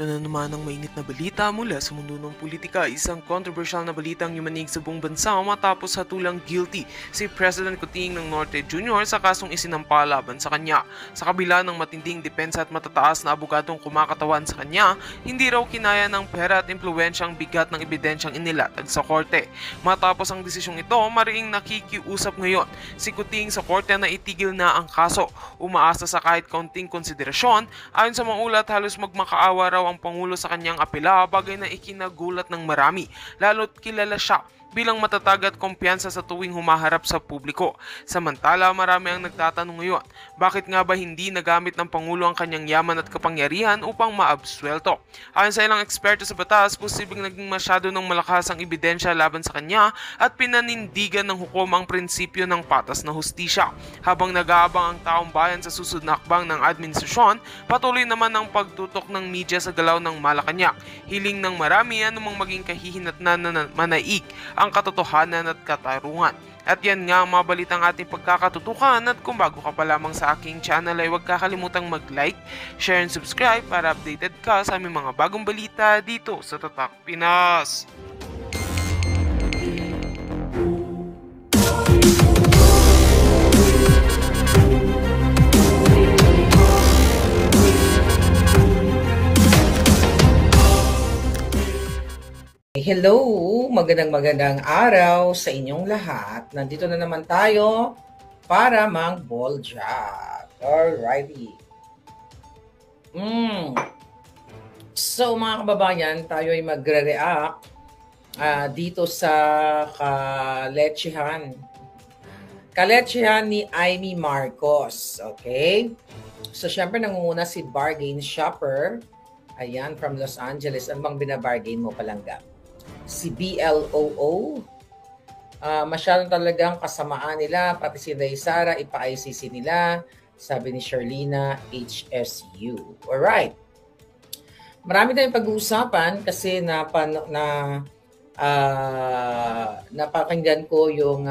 Ito na naman ang mainit na balita mula sa mundo ng politika. Isang controversial na balitang yumanig sa buong bansa matapos hatulang guilty si President Kuting ng Norte Jr. sa kasong isinampa laban sa kanya. Sa kabila ng matinding depensa at matataas na abogadong kumakatawan sa kanya, hindi raw kinaya ng pera at impluwensyang bigat ng ebidensyang inilatag sa korte. Matapos ang desisyong ito, mariing nakikiusap ngayon si Kuting sa korte na itigil na ang kaso. Umaasa sa kahit kaunting konsiderasyon, ayon sa mga ulat halos magmakaawa raw ang Pangulo sa kanyang apela, bagay na ikinagulat ng marami, lalo't kilala siya bilang matatag at kumpiyansa sa tuwing humaharap sa publiko. Samantala, marami ang nagtatanong ngayon, bakit nga ba hindi nagamit ng Pangulo ang kanyang yaman at kapangyarihan upang maabsuelto? Ayon sa ilang eksperto sa batas, posibleng naging masyado ng malakas ang ebidensya laban sa kanya at pinanindigan ng hukom ang prinsipyo ng patas na hustisya. Habang nag-aabang ang taong bayan sa susunod na hakbang ng administrasyon, patuloy naman ang pagtutok ng media sa galaw ng Malacanang. Hiling ng marami anumang maging kahihinatnan na manaig ang katotohanan at katarungan. At yan nga ang mga balitang ating pagkakatutukan, at kung bago ka pa lamang sa aking channel ay huwag kakalimutang mag-like, share and subscribe para updated ka sa aming mga bagong balita dito sa Tatak Pinas. Hello! Magandang araw sa inyong lahat. Nandito na naman tayo para mag-ball job. Alrighty. So mga kababayan, tayo ay magre-react dito sa kaletsehan ni Amy Marcos. Okay? So syempre nangunguna si bargain shopper. Ayan, from Los Angeles. Ano bang binabargain mo, Palangga? Si BLOO, masyadong talagang kasamaan nila, pati si Ray Sara, ipa-ICC nila, sabi ni Sherlina HSU. Alright. Marami tayong pag-uusapan kasi napakinggan ko yung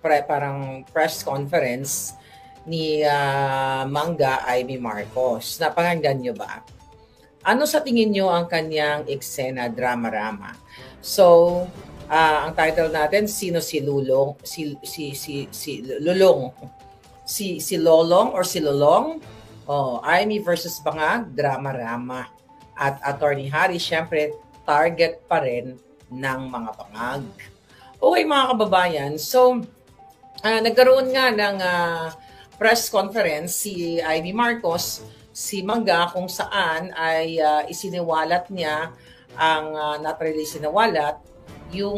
parang press conference ni Mangga Amy Marcos. Napakinggan nyo ba? Ano sa tingin nyo ang kanyang eksena drama-rama? So, ang title natin, sino si Lulong? Lulong. Si Lolong or si Lolong? Amy versus Bangag, drama-rama. At Attorney Harry, syempre, target pa rin ng mga bangag. Okay mga kababayan, so, nagkaroon nga ng press conference si Amy Marcos, si Mangga, kung saan ay isiniwalat niya ang not really sinawalat yung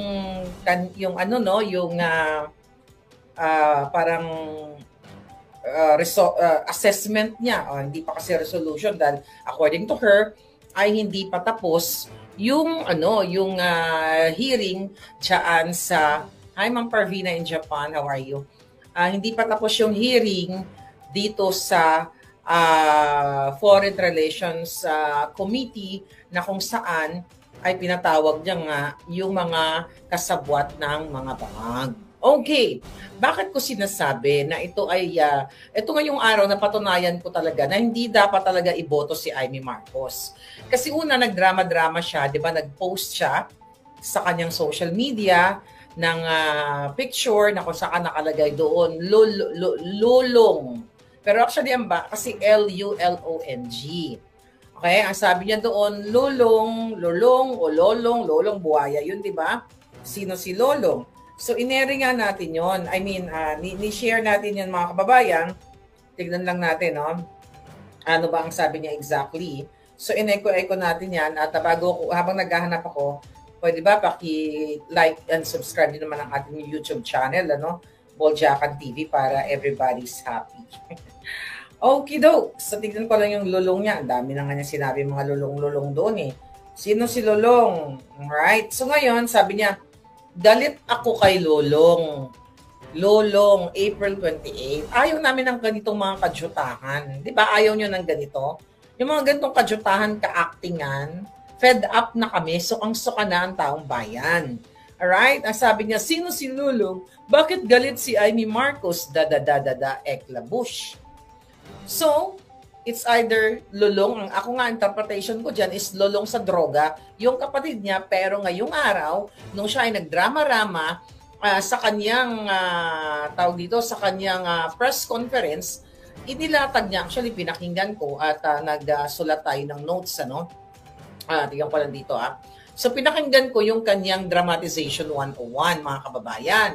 parang assessment niya, hindi pa kasi resolution dahil according to her ay hindi pa tapos yung hearing diyan sa Hi Ma'am Parvina in Japan, how are you? Hindi pa tapos yung hearing dito sa Foreign Relations Committee na kung saan ay pinatawag niya nga yung mga kasabwat ng mga bangag. Okay, bakit ko sinasabi na ito ay ito ngayong araw na patunayan ko talaga na hindi dapat talaga iboto si Amy Marcos. Kasi una, nagdrama-drama siya, di ba? Nag-post siya sa kanyang social media ng picture na kung saan nakalagay doon lulong. Pero actually, kasi Lulong. Okay, ang sabi niya doon, lulong, lolong, buhaya. Yun, di ba? Sino si Lolong? So, ineri nga natin yon. I mean, ni-share natin yun mga kababayan. Tignan lang natin, no? Ano ba ang sabi niya exactly? So, in-echo natin yan. At habang naghahanap ako, pwede ba paki-like and subscribe din naman ang ating YouTube channel, ano? Boljakan TV para everybody's happy. Okay daw. So, tignan ko lang yung lulong niya. Ang dami na nga niya sinabi mga lulong-lulong doon eh. Sino si Lolong? Alright. So, ngayon, sabi niya, galit ako kay Lolong. Lolong, April 28. Ayaw namin ng ganitong mga kadyutahan. Di ba? Ayaw nyo ng ganito? Yung mga ganitong kadyutahan, ka-actingan, fed up na kami, sukang-suka na ang taong bayan. Alright? Ang sabi niya, sino si Lulong? Bakit galit si Amy Marcos? Eklabush. So, it's either lulong, ang ako nga interpretation ko dyan is lulong sa droga, yung kapatid niya, pero ngayong araw, nung siya ay nagdrama-rama, sa kanyang, tawag dito, sa kanyang press conference, inilatag niya, actually pinakinggan ko at nagsulat tayo ng notes, ano? Tingnan ko lang dito, So pinakinggan ko yung kanyang dramatization 101, mga kababayan.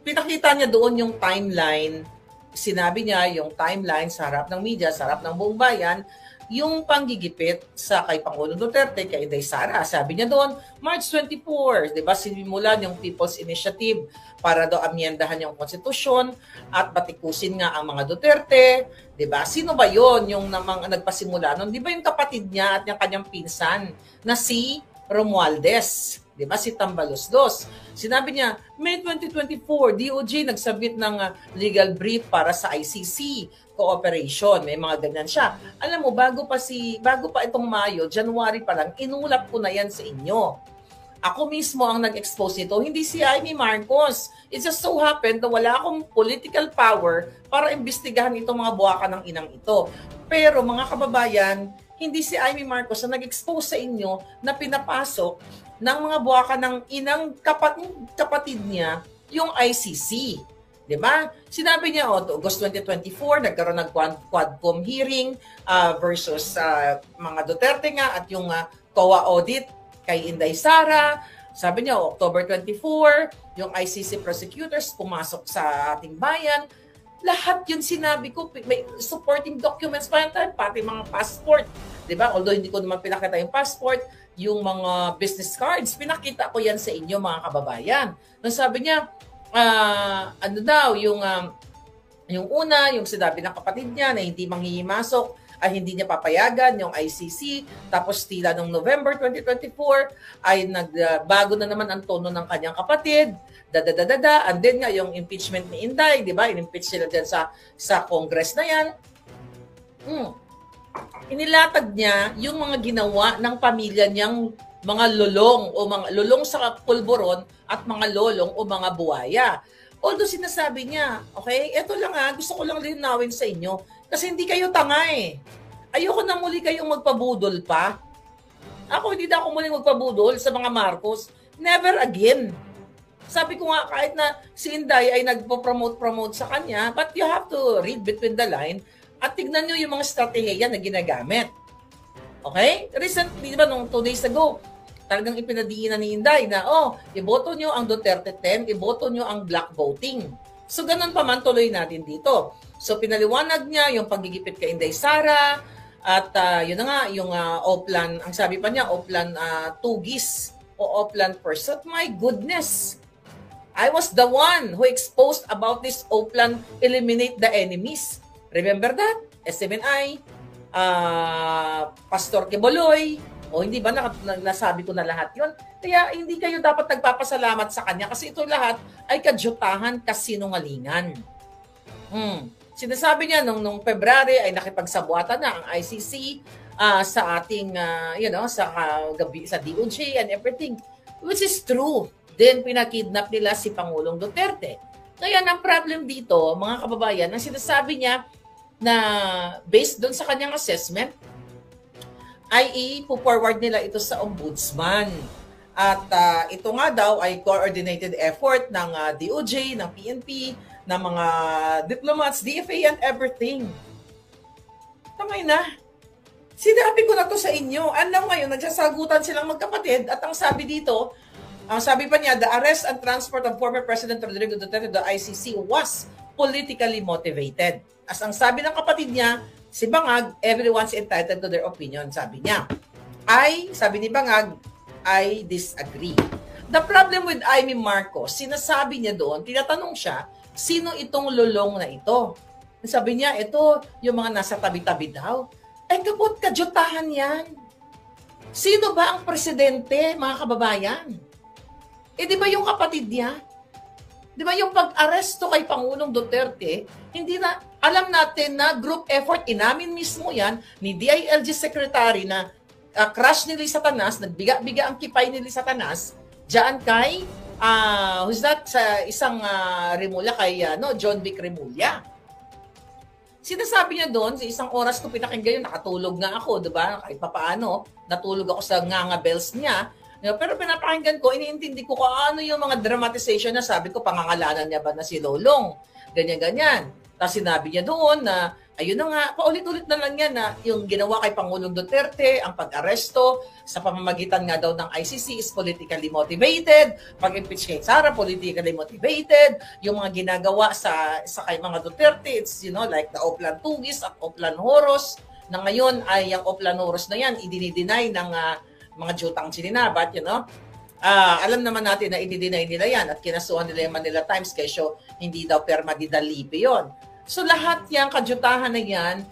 Pinakita niya doon yung timeline, sinabi niya yung timeline sa harap ng media, sa harap ng buong bayan, yung panggigipit sa kay Pangulong Duterte, kay Inday Sara. Sabi niya doon, March 24, di ba, sinimulan yung People's Initiative para daw amyendahan yung konstitusyon at batikusin nga ang mga Duterte, di ba? Sino ba yon yung namang nagpasimula nun? Di ba yung kapatid niya at yung kanyang pinsan na si Romualdez, di ba, si Tambaloslos. Sinabi niya, May 2024, DOJ nagsabit ng legal brief para sa ICC cooperation. May mga ganyan siya. Alam mo, bago pa itong Mayo, January pa lang, inulat ko na yan sa inyo. Ako mismo ang nag-expose nito, hindi si Amy Marcos. It just so happened na wala akong political power para imbestigahan itong mga buwaka ng inang ito. Pero mga kababayan, hindi si Amy Marcos na nag-expose sa inyo na pinapasok ng mga buwaka ng inang kapatid niya yung ICC. Diba? Sinabi niya, August 2024, nagkaroon ng Quadcom hearing versus mga Duterte nga at yung COA audit kay Inday Sara. Sabi niya, October 24, yung ICC prosecutors pumasok sa ating bayan. Lahat yun sinabi ko, may supporting documents pa yan, pati mga passport. Diba? Although hindi ko naman pinakita yung passport, yung mga business cards, pinakita ko yan sa inyo mga kababayan. Nung sabi niya, ano daw, yung una, yung sinabi ng kapatid niya na hindi manghihimasok, ay hindi niya papayagan yung ICC. Tapos tila noong November 2024 ay nagbago na naman ang tono ng kanyang kapatid. And then nga yung impeachment ni Inday, di ba? In-impeach sila dyan sa Congress na yan. Inilatag niya yung mga ginawa ng pamilya niyang mga lulong o mga lulong sa pulburon at mga lolong o mga buwaya. Although sinasabi niya, okay, eto lang gusto ko lang linawin sa inyo kasi hindi kayo tanga eh. Ayoko na muli kayong magpabudol pa. Ako hindi na ako muling magpabudol sa mga Marcos. Never again. Sabi ko nga kahit na si Inday ay nagpo-promote sa kanya, but you have to read between the line at tignan nyo yung mga strategiya na ginagamit. Okay? Recently, diba, nung 2 days ago, talagang ipinadiinan ni Inday na, iboto nyo ang Duterte 10, iboto nyo ang black voting. So, ganun pa man tuloy natin dito. So, pinaliwanag niya yung paggigipit kay Inday Sara, at yun na nga, yung Oplan, ang sabi pa niya, Oplan Tugis o Oplan Pursuit. My goodness! I was the one who exposed about this Oplan Eliminate the Enemies. Remember that? SMNI, Pastor Quiboloy, o hindi ba nasabi ko na lahat yon? Kaya hindi kayo dapat nagpapasalamat sa kanya kasi ito lahat ay kadyutahan, kasinungalingan. Sinasabi niya nung February ay nakipagsabuatan na ang ICC sa ating, sa DOJ and everything, which is true. Then pinakidnap nila si Pangulong Duterte. Kaya ang problem dito, mga kababayan, ang sinasabi niya na based doon sa kanyang assessment, ay ipo-forward nila ito sa ombudsman. At ito nga daw ay coordinated effort ng DOJ, ng PNP, ng mga diplomats, DFA and everything. Tangay na. Sinabi ko na to sa inyo. Ano ngayon, nagsasagutan silang magkapatid at ang sabi dito, ang sabi pa niya, the arrest and transport of former President Rodrigo Duterte to the ICC was politically motivated. As ang sabi ng kapatid niya, si Bangag, everyone's entitled to their opinion, sabi niya. Sabi ni Bangag, I disagree. The problem with Amy Marcos, sinasabi niya doon, tinatanong siya, sino itong lulong na ito? Sabi niya, ito yung mga nasa tabi-tabi daw. Kapot kadyutahan yan. Sino ba ang presidente, mga kababayan? Di ba yung kapatid niya? Di ba yung pag-aresto kay Pangulong Duterte, hindi na, alam natin na group effort, inamin mismo yan ni DILG Secretary na crush ni Lisa Tanas, nagbiga-biga ang kipay ni Lisa Tanas, dyan kay, who's that, sa isang Remulla, kay John Vic Remulla. Sinasabi niya doon, sa isang oras ko pinakinggan yun, nakatulog nga ako, diba? Kahit papaano, natulog ako sa nganga bells niya. Pero pinapakinggan ko, iniintindi ko kung ano yung mga dramatization na sabi ko, pangangalanan niya ba na si Lolong? Ganyan-ganyan. Tapos sinabi niya doon na, ayun na nga, paulit-ulit na lang yan na yung ginawa kay Pangulong Duterte, ang pag-aresto sa pamamagitan nga daw ng ICC is politically motivated, pag-impeach kay Sara, politically motivated, yung mga ginagawa sa kay mga Duterte, it's, you know, like the Oplan Tugis at Oplan Horos, na ngayon ay yung Oplan Horos na yan, idinideny ng mga jutang sininabat, you know. Alam naman natin na i-deny nila yan at kinasuhan nila yung Manila Times kesyo hindi daw perma di dalipe yun. So lahat yan, kadyutahan na yan,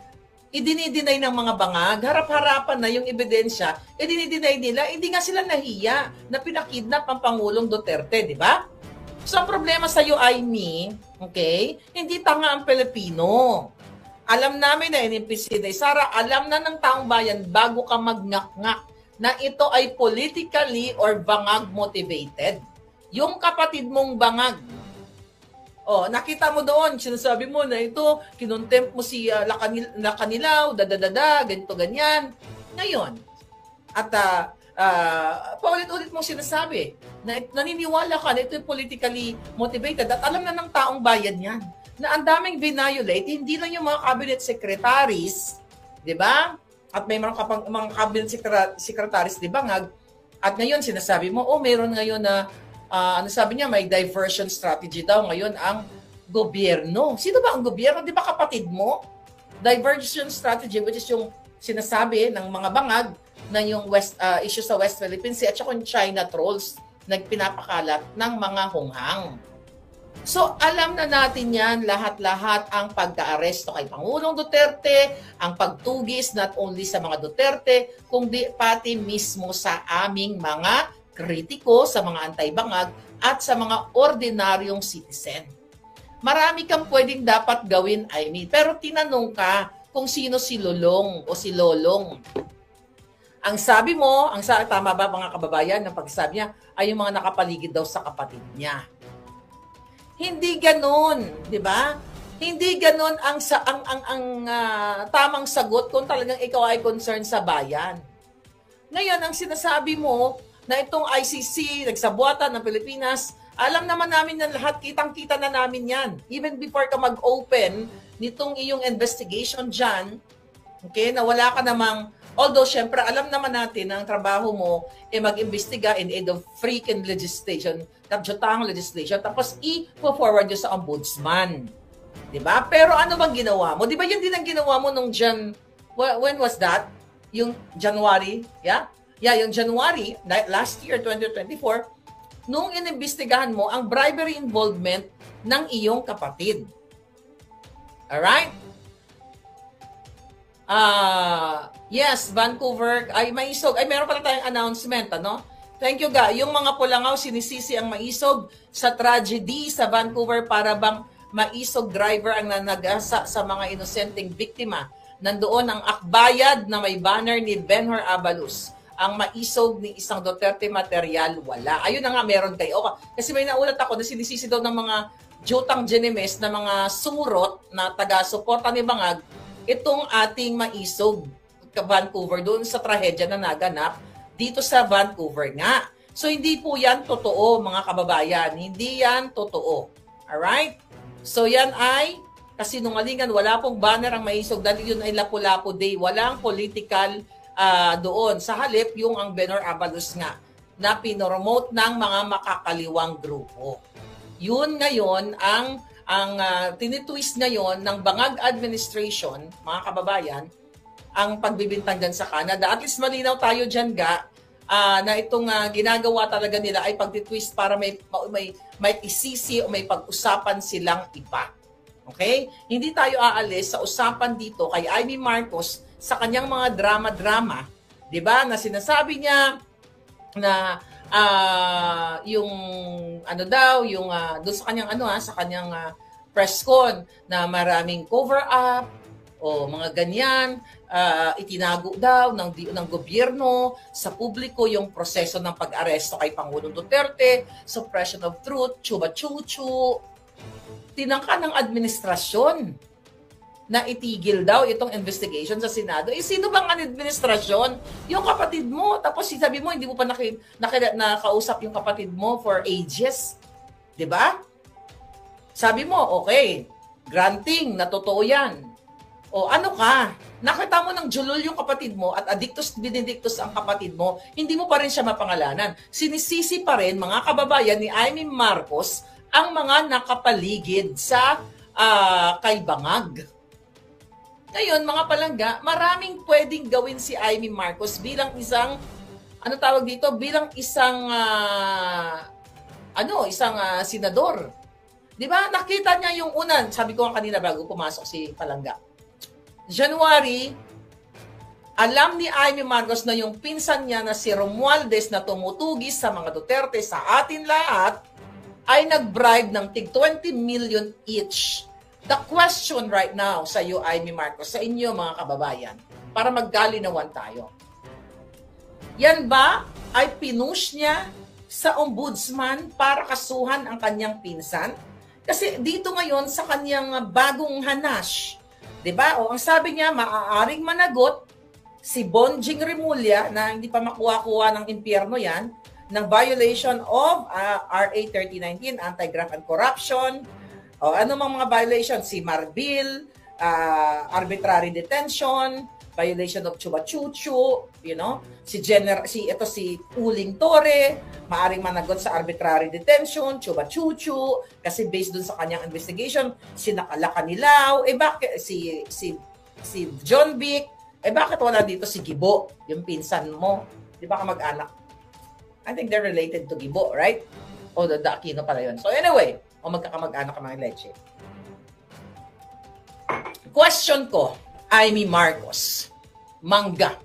idinideny ng mga bangag, harap-harapan na yung ebidensya, idinideny nila, hindi nga sila nahiya na pinakidnap ang Pangulong Duterte, di ba? So ang problema sa iyo ay me, okay, hindi tanga ang Pilipino. Alam namin na inimpeach si Sara, alam na ng taong bayan bago ka magngak-ngak na ito ay politically or bangag motivated. Yung kapatid mong bangag, nakita mo doon, sinasabi mo na ito, kinontempt mo si Lacanilaw, ganito, ganyan. Ngayon, at paulit-ulit mong sinasabi na naniniwala ka na ito yung politically motivated at alam na ng taong bayan yan na ang daming violate, hindi lang yung mga cabinet secretaries, di ba? At may mga cabinet secretaries, di ba nga? At ngayon, sinasabi mo, meron ngayon na ano sabi niya, may diversion strategy daw ngayon ang gobyerno. Sino ba ang gobyerno? Di ba kapatid mo? Diversion strategy, which is yung sinasabi ng mga bangag na yung issue sa West Philippine Sea at saka yung China trolls na pinapakalat ng mga hunghang. So, alam na natin yan, lahat-lahat ang pagka-aresto kay Pangulong Duterte, ang pagtugis not only sa mga Duterte, kundi pati mismo sa aming mga kritiko, sa mga antay-bangag, at sa mga ordinaryong citizen. Marami kang pwedeng dapat gawin, Amy, pero tinanong ka kung sino si Lolong o si Lolong. Ang sabi mo, tama ba mga kababayan, ang pagsabi niya, ay yung mga nakapaligid daw sa kapatid niya. Hindi ganoon, di ba? Hindi ganoon ang tamang sagot kung talagang ikaw ay concerned sa bayan. Ngayon, ang sinasabi mo na itong ICC, nagsabuatan ng Pilipinas, alam naman namin na lahat, kitang-kita na namin yan. Even before ka mag-open nitong iyong investigation dyan, okay, na wala ka namang, although syempre alam naman natin na ang trabaho mo ay mag-imbestiga in aid of freaking legislation, kadyotang legislation, tapos i-forward nyo sa ombudsman. Diba? Pero ano bang ginawa mo? Diba yun din ang ginawa mo nung when was that? Yung January? Yeah? Yeah, yung January, last year, 2024, nung inimbestigahan mo ang bribery involvement ng iyong kapatid. Alright? Yes, Vancouver, ay Maisog. Ay, meron pala tayong announcement, ano? Thank you, ga. Yung mga Pulangaw, sinisisi ang Maisog sa tragedy sa Vancouver para bang Maisog driver ang nanagasa sa mga inosenteng biktima. Nandoon ang akbayad na may banner ni Benhur Abalos. Ang Maisog ni isang Duterte material, wala. Ayun na nga, meron kayo. Kasi may naulat ako na sinisisi daw ng mga Jotang Genemes na mga surot na taga-suporta ni Bangag itong ating Maisog Vancouver doon sa trahedya na naganap dito sa Vancouver nga. So hindi po yan totoo, mga kababayan. Hindi yan totoo. Alright? So yan ay kasinungalingan. Wala pong banner ang Maisog dahil yun ay Lapu-Lapu Day. Walang political doon. Sa halip, yung ang Benhur Abalos nga na pinoromote ng mga makakaliwang grupo. Yun ngayon ang tinitwist ngayon ng Bangag Administration, mga kababayan, ang pagbibintang dyan sa Canada. At least malinaw tayo dyan, ga, na itong ginagawa talaga nila ay pagtitwist para may isisi o may pag-usapan silang iba. Okay? Hindi tayo aalis sa usapan dito kay Amy Marcos sa kanyang mga drama-drama, 'di ba? Na sinasabi niya na yung ano daw, yung doon sa kanyang sa kanyang press con na maraming cover up o mga ganyan, itinago daw ng gobyerno sa publiko yung proseso ng pag-aresto kay Pangulong Duterte, suppression of truth, chuba-chuchu, tinangka ng administrasyon. na itigil daw itong investigation sa Senado. Eh, sino bang ang administrasyon? Yung kapatid mo. Tapos sabi mo, hindi mo pa nakausap yung kapatid mo for ages. 'Di ba? Sabi mo, okay, granting, na totoo yan. O ano ka? Nakita mo ng julol yung kapatid mo at addictus benedictus ang kapatid mo, hindi mo pa rin siya mapangalanan. Sinisisi pa rin, mga kababayan ni Amy Marcos, ang mga nakapaligid sa kay Bangag. Ngayon, mga palangga, maraming pwedeng gawin si Amy Marcos bilang isang, bilang isang, senador. Di ba? Nakita niya yung unan, sabi ko nga kanina bago pumasok si Palangga. January, alam ni Amy Marcos na yung pinsan niya na si Romualdez na tumutugis sa mga Duterte sa atin lahat, ay nag-bribe ng tig 20 million each. The question right now sa iyo, Amy Marcos, sa inyo mga kababayan, para magkalinawan tayo. Yan ba ay pinush niya sa ombudsman para kasuhan ang kanyang pinsan? Kasi dito ngayon sa kanyang bagong hanash, 'di ba? O ang sabi niya, maaaring managot si Bonjing Remulla na hindi pa makuha-kuha ng impyerno 'yan, ng violation of RA 3019, Anti-Graft and Corruption. O ano mga violation? Si Marbil, arbitrary detention, violation of Chuba Chuchu, si Uling Torre, maaring managot sa arbitrary detention, Chuba Chuchu, kasi based dun sa kanyang investigation, sinakala Kanilaw, bakit si John Vic, bakit wala dito si Gibo, yung pinsan mo, di ba kamag-anak? I think they're related to Gibo, right? O the Aquino pala yun. So anyway, magkakamag-anak ka mga leche. Question ko, Amy Marcos, Mangga.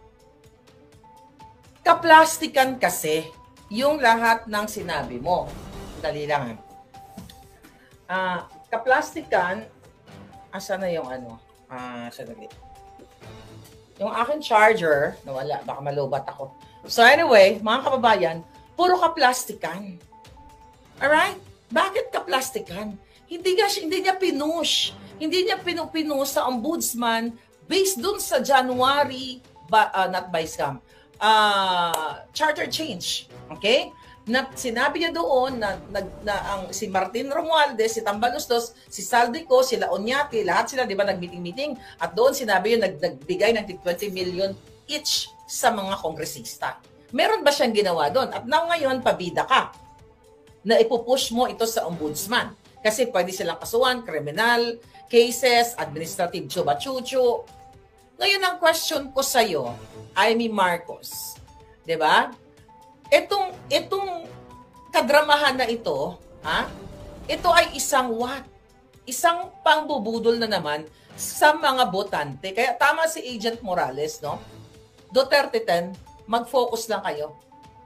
Kaplastikan kasi yung lahat ng sinabi mo. Dali lang. Kaplastikan, asa na yung sadali. Yung aking charger, nawala, baka malubat ako. So anyway, mga kababayan, puro kaplastikan. Alright? Bakit kaplastikan? Hindi niya pinush. Hindi niya pinush sa ombudsman based dun sa January, not by scam, charter change. Okay? Na sinabi niya doon na ang si Martin Romualdez, si Tambalustos, si Saldico, sila Oñate, lahat sila, di ba, nag-meeting-meeting. At doon sinabi yun, nagbigay ng 20 million each sa mga kongresista. Meron ba siyang ginawa doon? At ngayon, pabida ka na ipupush mo ito sa ombudsman. Kasi pwede silang kasuhan, criminal cases, administrative chuba-chuchu. Ngayon ang question ko sa iyo, Amy Marcos, 'di ba? Itong kadramahan na ito, ito ay isang what? Isang pangbubudol na naman sa mga botante. Kaya tama si Agent Morales, no? Duterte 10, mag-focus lang kayo.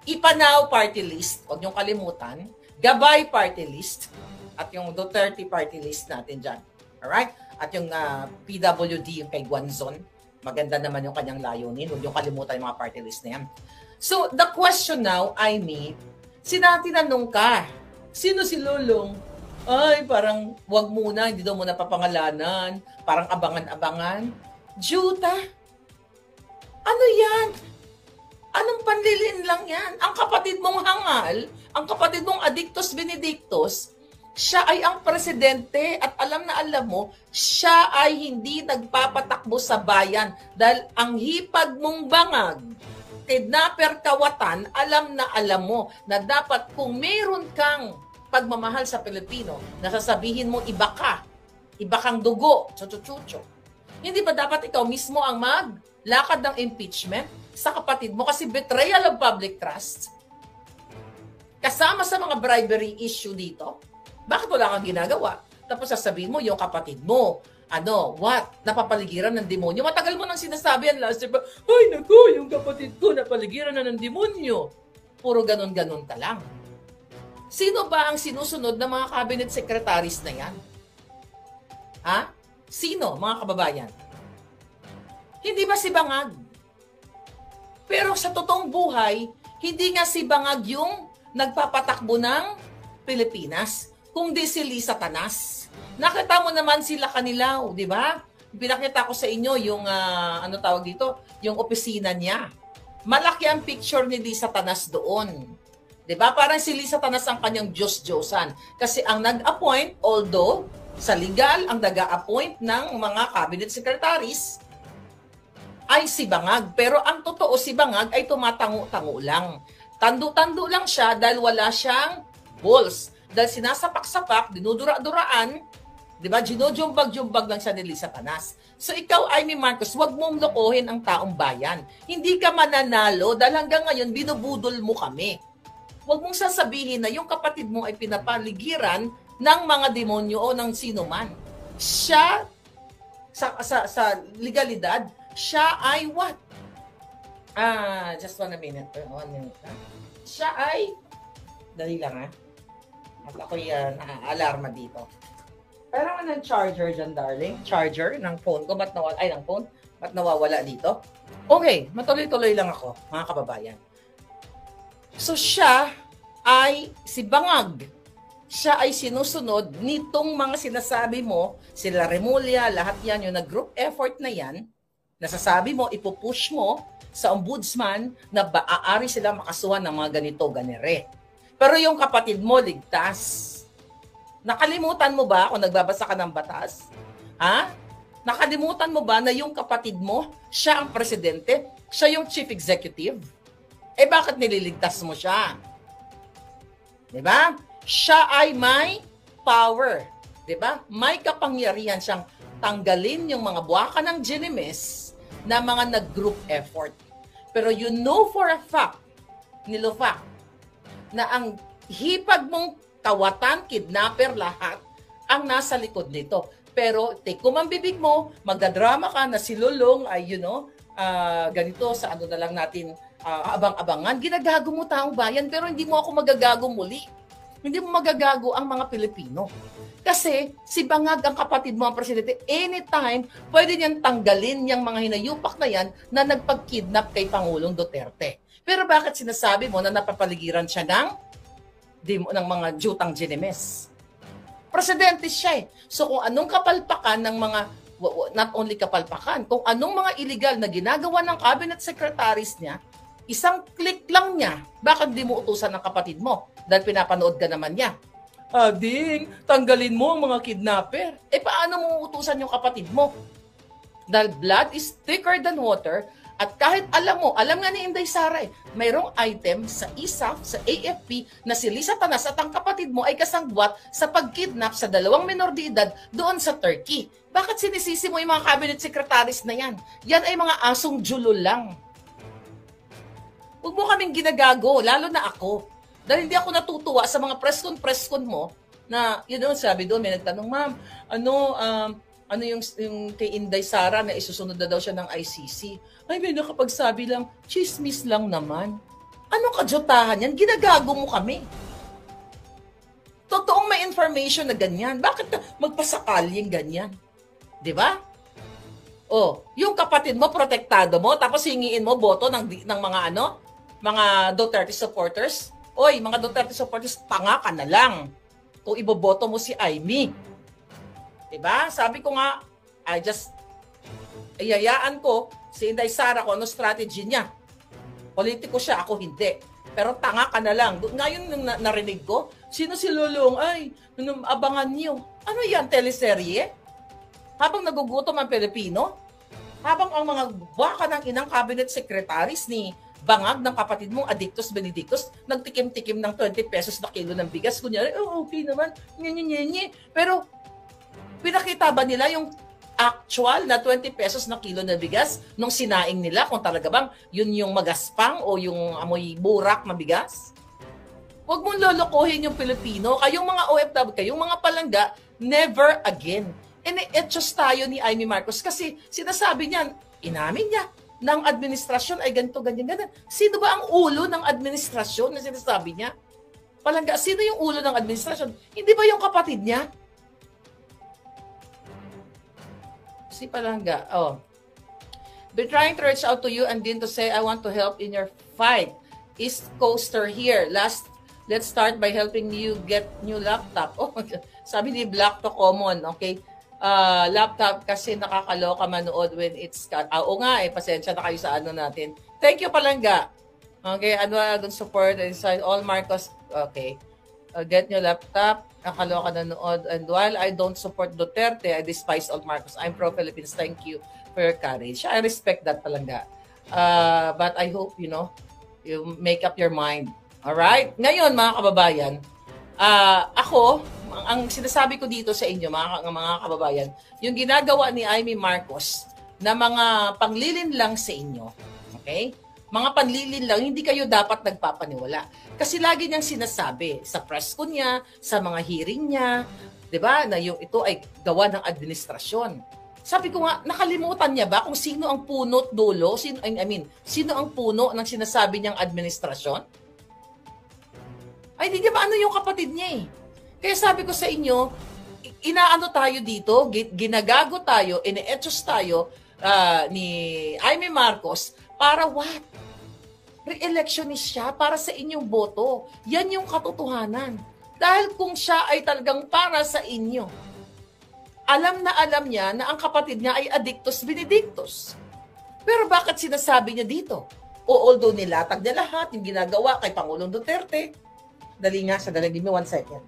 Ipanaw party list, huwag niyong kalimutan. Gabay party list at yung Duterte party list natin dyan. Alright? At yung PWD, yung kay Guanzon, maganda naman yung kanyang layunin. Huwag yung kalimutan yung mga party list na yan. So, the question now, Amy, tinanong ka, sino si Lulong? Ay, parang wag muna, hindi daw muna papangalanan, parang abangan-abangan. Juta? Ano yan? Anong panlilin lang yan? Ang kapatid mong hangal, ang kapatid mong addictus benedictus, siya ay ang presidente at alam na alam mo, siya ay hindi nagpapatakbo sa bayan dahil ang hipag mong Bangag, kidnapper kawatan, alam na alam mo na dapat kung meron kang pagmamahal sa Pilipino, nasasabihin mo iba kang dugo, chuchuchucho. Hindi ba dapat ikaw mismo ang maglakad ng impeachment sa kapatid mo kasi betrayal of public trust? Kasama sa mga bribery issue dito, bakit wala kang ginagawa? Tapos sasabihin mo, yung kapatid mo, napapaligiran ng demonyo. Matagal mo nang sinasabi yan last year, ay naku, yung kapatid ko napaligiran na ng demonyo. Puro ganon-ganon ka lang. Sino ba ang sinusunod ng mga cabinet secretaries na yan? Sino, mga kababayan? Hindi ba si Bangag? Pero sa totoong buhay, hindi nga si Bangag yung nagpapatakbo ng Pilipinas, kundi si Lisa Tanas. Nakita mo naman sila Kanilaw, di ba? pinakita ko sa inyo yung, ano tawag dito, yung opisina niya. Malaki ang picture ni Lisa Tanas doon. 'Di ba? Parang si Lisa Tanas ang kanyang Diyos-Diyosan. Kasi ang nag-appoint, although sa legal, ang nag-appoint ng mga cabinet secretaries ay si Bangag. Pero ang totoo, si Bangag ay tumatango-tango lang. Tando-tando lang siya dahil wala siyang balls. Dahil sinasapak-sapak, dinudura-duraan, di ba? Ginujumbag-jumbag lang siya ni Lisa Tanas. So ikaw, Amy Marcos, wag mong lokohin ang taong bayan. Hindi ka mananalo dahil hanggang ngayon, binubudol mo kami. Wag mong sasabihin na yung kapatid mo ay pinapaligiran ng mga demonyo o ng sino man. Siya, sa legalidad, siya ay what? Just 1 minute. 1 minute. Siya ay, dali lang at ako'y alarma dito. Parang ng charger dyan, darling. Charger ng phone ko. Ba't nawawala dito? Okay, matuloy-tuloy lang ako, mga kababayan. So siya ay si Bangag. Siya ay sinusunod nitong mga sinasabi mo, sila Remulla, lahat yan, yung nag-group effort na yan, nasasabi mo, ipupush mo sa ombudsman na aari sila makasuhan ng mga ganito, ganere. Pero yung kapatid mo, ligtas. Nakalimutan mo ba kung nagbabasa ka ng batas? Ha? Nakalimutan mo ba na yung kapatid mo, siya ang presidente, siya yung chief executive? Eh bakit nililigtas mo siya? Diba? Siya ay may power. Diba? May kapangyarihan siyang tanggalin yung mga buwaka ng Ginimes na mga nag-group effort. Pero you know for a fact, Nilofa, na ang hipag mong kawatan, kidnapper, lahat ang nasa likod nito. Pero take kung ang bibig mo, magdadrama ka na si Lulong ay, ganito sa ano na lang natin abang-abangan. Ginagago mo taong bayan pero hindi mo ako magagago muli. Hindi mo magagago ang mga Pilipino. Kasi si Bangag ang kapatid mo ang presidente, anytime pwede niyang tanggalin yung mga hinayupak na yan na nagpag-kidnap kay Pangulong Duterte. Pero bakit sinasabi mo na napapaligiran siya ng mga jutang Ginimes? Presidente siya eh. So kung anong kapalpakan ng mga, not only kapalpakan, kung anong mga illegal na ginagawa ng cabinet secretaries niya, isang click lang niya, bakit di mo utusan ng kapatid mo? Dahil pinapanood ka naman niya. Ding, tanggalin mo ang mga kidnapper. Eh paano mo utusan yung kapatid mo? Dahil blood is thicker than water. At kahit alam nga ni Inday Sara mayroong item sa ISAF, sa AFP, na si Lisa Tanas at ang kapatid mo ay kasangwat sa pagkidnap sa 2 minor de edad doon sa Turkey. Bakit sinisisi mo yung mga cabinet secretaries na yan? Yan ay mga asong julo lang. Huwag mo kaming ginagago, lalo na ako. Dahil hindi ako natutuwa sa mga press con mo na, sabi doon, may nagtanong, ma'am, ano yung kay Inday Sara na isusunod na daw siya ng ICC? Ay, may nakapagsabi lang, chismis lang naman. Anong kajotahan yan? Ginagago mo kami. Totoong may information na ganyan. Bakit magpasakaling ganyan? Di ba? Yung kapatid mo, protektado mo, tapos hingiin mo boto ng mga Duterte supporters. Oy, mga Duterte supporters, tanga ka na lang kung iboboto mo si Amy. Diba? Sabi ko nga, iyayaan ko si Inday Sara kung ano strategy niya. Politiko siya, ako hindi. Pero tanga ka na lang. Ngayon nung narinig ko, sino si Lulong? Ay, abangan niyo. Ano yan, teleserye? Habang nagugutom ang Pilipino? Habang ang mga baka ng inang cabinet secretaries ni Bangag ng kapatid mong Adictus Benedictus, nagtikim-tikim ng 20 pesos na kilo ng bigas. Kunyari, okay naman, nye. Pero, pinakita ba nila yung actual na 20 pesos na kilo na bigas nung sinaing nila kung talaga bang yun yung magaspang o yung amoy burak na bigas? Huwag mong lolokohin yung Pilipino. Kayong mga OFW, kayong mga palangga, never again. Ine-etchos tayo ni Amy Marcos kasi sinasabi niya, inamin niya, ng administrasyon ay ganito, ganyan. Sino ba ang ulo ng administrasyon na sinasabi niya? Palangga, sino yung ulo ng administrasyon? Hindi ba yung kapatid niya? Si Palangga, been trying to reach out to you and then to say, I want to help in your fight. East Coaster here. Let's start by helping you get new laptop. Sabi ni Black to Common, okay? laptop kasi nakakaloka manood when it's cut. Oo nga pasensya na kayo sa ano natin. Thank you Palangga. Okay, don't support inside all Marcos. Okay. Get your laptop. Nakakaloka nanood. And while I don't support Duterte, I despise all Marcos. I'm pro-Philippines. Thank you for your courage. I respect that Palangga. But I hope, you make up your mind. Alright? Ngayon, mga kababayan, ako, ang sinasabi ko dito sa inyo, mga kababayan, yung ginagawa ni Amy Marcos na mga panglilin lang sa inyo, okay? Mga panlilin lang, hindi kayo dapat nagpapaniwala. Kasi lagi niyang sinasabi sa press ko niya, sa mga hearing niya, 'di ba, na yung ito ay gawa ng administrasyon. Sabi ko nga, nakalimutan niya ba kung sino ang puno't dulo? Sino ang puno ng sinasabi niyang administrasyon? Ay, hindi ba ano yung kapatid niya eh. Kaya sabi ko sa inyo, inaano tayo dito, ginagago tayo, ine-etchos tayo ni Amy Marcos para what? Re-electionist siya para sa inyong boto. Yan yung katotohanan. Dahil kung siya ay talagang para sa inyo, alam na alam niya na ang kapatid niya ay addictus benedictus. Pero bakit sinasabi niya dito? Although nilatag niya lahat, yung ginagawa kay Pangulong Duterte. Dali nga, give me 1 second.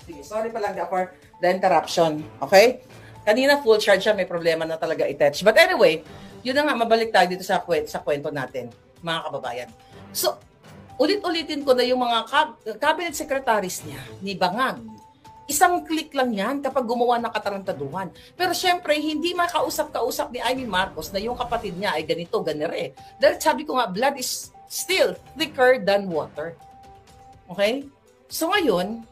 Sige, sorry pa lang for the interruption. Okay? Kanina full charge siya, may problema na talaga i-touch. But anyway, yun na nga, mabalik tayo dito sa kwento natin, mga kababayan. So, ulit-ulitin ko na yung mga cabinet secretaries niya, ni Bangag. Isang click lang yan kapag gumawa ng katarantaduhan. Pero syempre, hindi makausap-kausap ni Amy Marcos na yung kapatid niya ay ganito, ganire. Dahil sabi ko nga, blood is still thicker than water. Okay? So ngayon,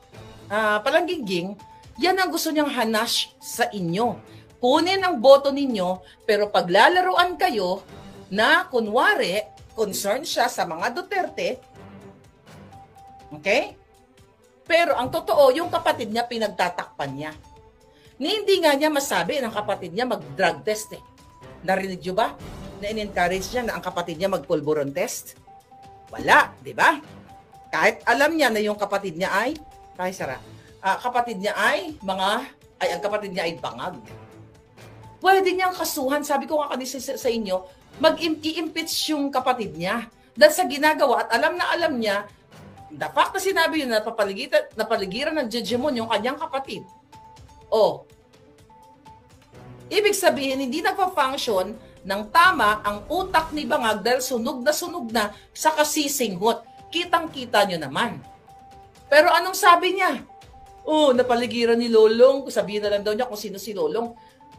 Palangging, yan ang gusto niyang hanash sa inyo. Kunin ang boto ninyo, pero paglalaruan kayo na kunwari, concern siya sa mga Duterte, okay? Pero ang totoo, yung kapatid niya pinagtatakpan niya. Hindi nga niya masabi ng kapatid niya mag-drug test eh. Narinig niyo ba? Na in-encourage niya na ang kapatid niya mag-pulburon test? Wala, di ba? Kahit alam niya na yung kapatid niya ay ang kapatid niya ay bangag. Pwede niyang kasuhan, sabi ko nga kanina sa inyo, mag-i-impeach yung kapatid niya. Dahil sa ginagawa at alam na alam niya, the fact na sinabi yun na napaligiran ng judgemon yung kanyang kapatid. Ibig sabihin, hindi nagpa-function ng tama ang utak ni Bangag dahil sunog na sa kasisinghot. Kitang-kita nyo naman. Pero anong sabi niya? Napaligiran ni Lolong. Sabihin na lang daw niya kung sino si Lolong.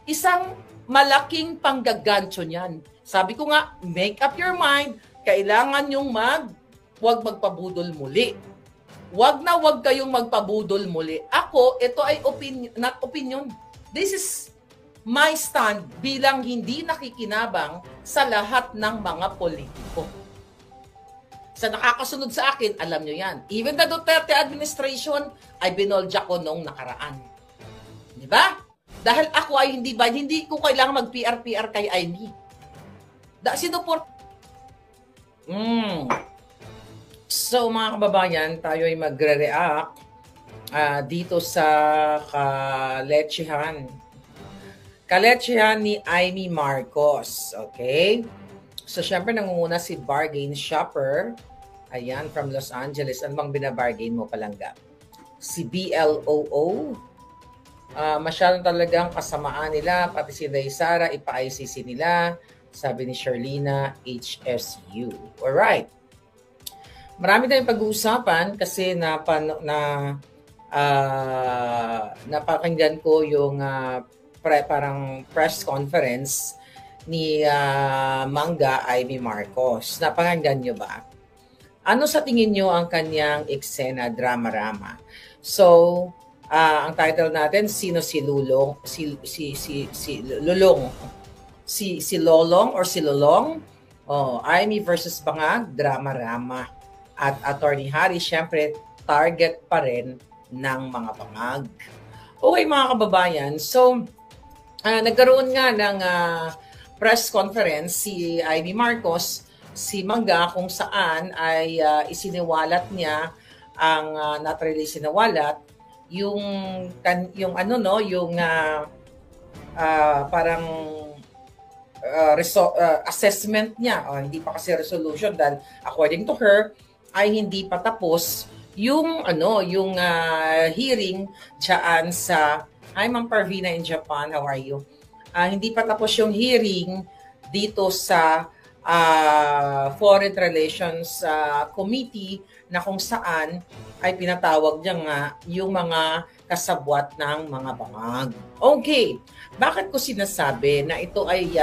Isang malaking panggagancho niyan. Sabi ko nga, make up your mind. Kailangan yung huwag magpabudol muli. Huwag kayong magpabudol muli. Ako, ito ay not opinion. This is my stand bilang hindi nakikinabang sa lahat ng mga politiko. Sa nakakasunod sa akin, alam nyo yan. Even the Duterte administration ay binolja ko nung nakaraan. Di ba? Dahil ako ay hindi ko kailangan mag-PR kay Amy. Sinuport. So mga kababayan, tayo ay magre-react dito sa kaletsehan ni Amy Marcos. Okay? So syempre nangunguna si bargain shopper. Ayan, from Los Angeles. Ano bang binabargain mo, Palangga? Si BLOO. Masyadong talagang kasamaan nila. Pati si Daysara, ipa-ICC nila. Sabi ni Sherlina, HSU. Alright. Marami tayong pag-uusapan kasi napakinggan ko yung parang press conference ni Mangga Amy Marcos. Napakinggan nyo ba? Ano sa tingin nyo ang kanyang eksena drama-rama? So, ang title natin, sino si Lulong? Si Lulong. Si Lolong or si Lolong? Amy versus Bangag, drama-rama. At Attorney Harry, syempre, target pa rin ng mga Bangag. Okay mga kababayan, so, nagkaroon nga ng press conference si Amy Marcos, si Mangga, kung saan ay isiniwalat niya ang not really sinawalat yung ano no, yung parang assessment niya, hindi pa kasi resolution dahil according to her ay hindi pa tapos yung ano, yung hearing diyan sa Hi Ma'am Parvina in Japan, how are you? Hindi pa tapos yung hearing dito sa Foreign Relations Committee na kung saan ay pinatawag niya nga yung mga kasabwat ng mga bangag. Okay, bakit ko sinasabi na ito ay,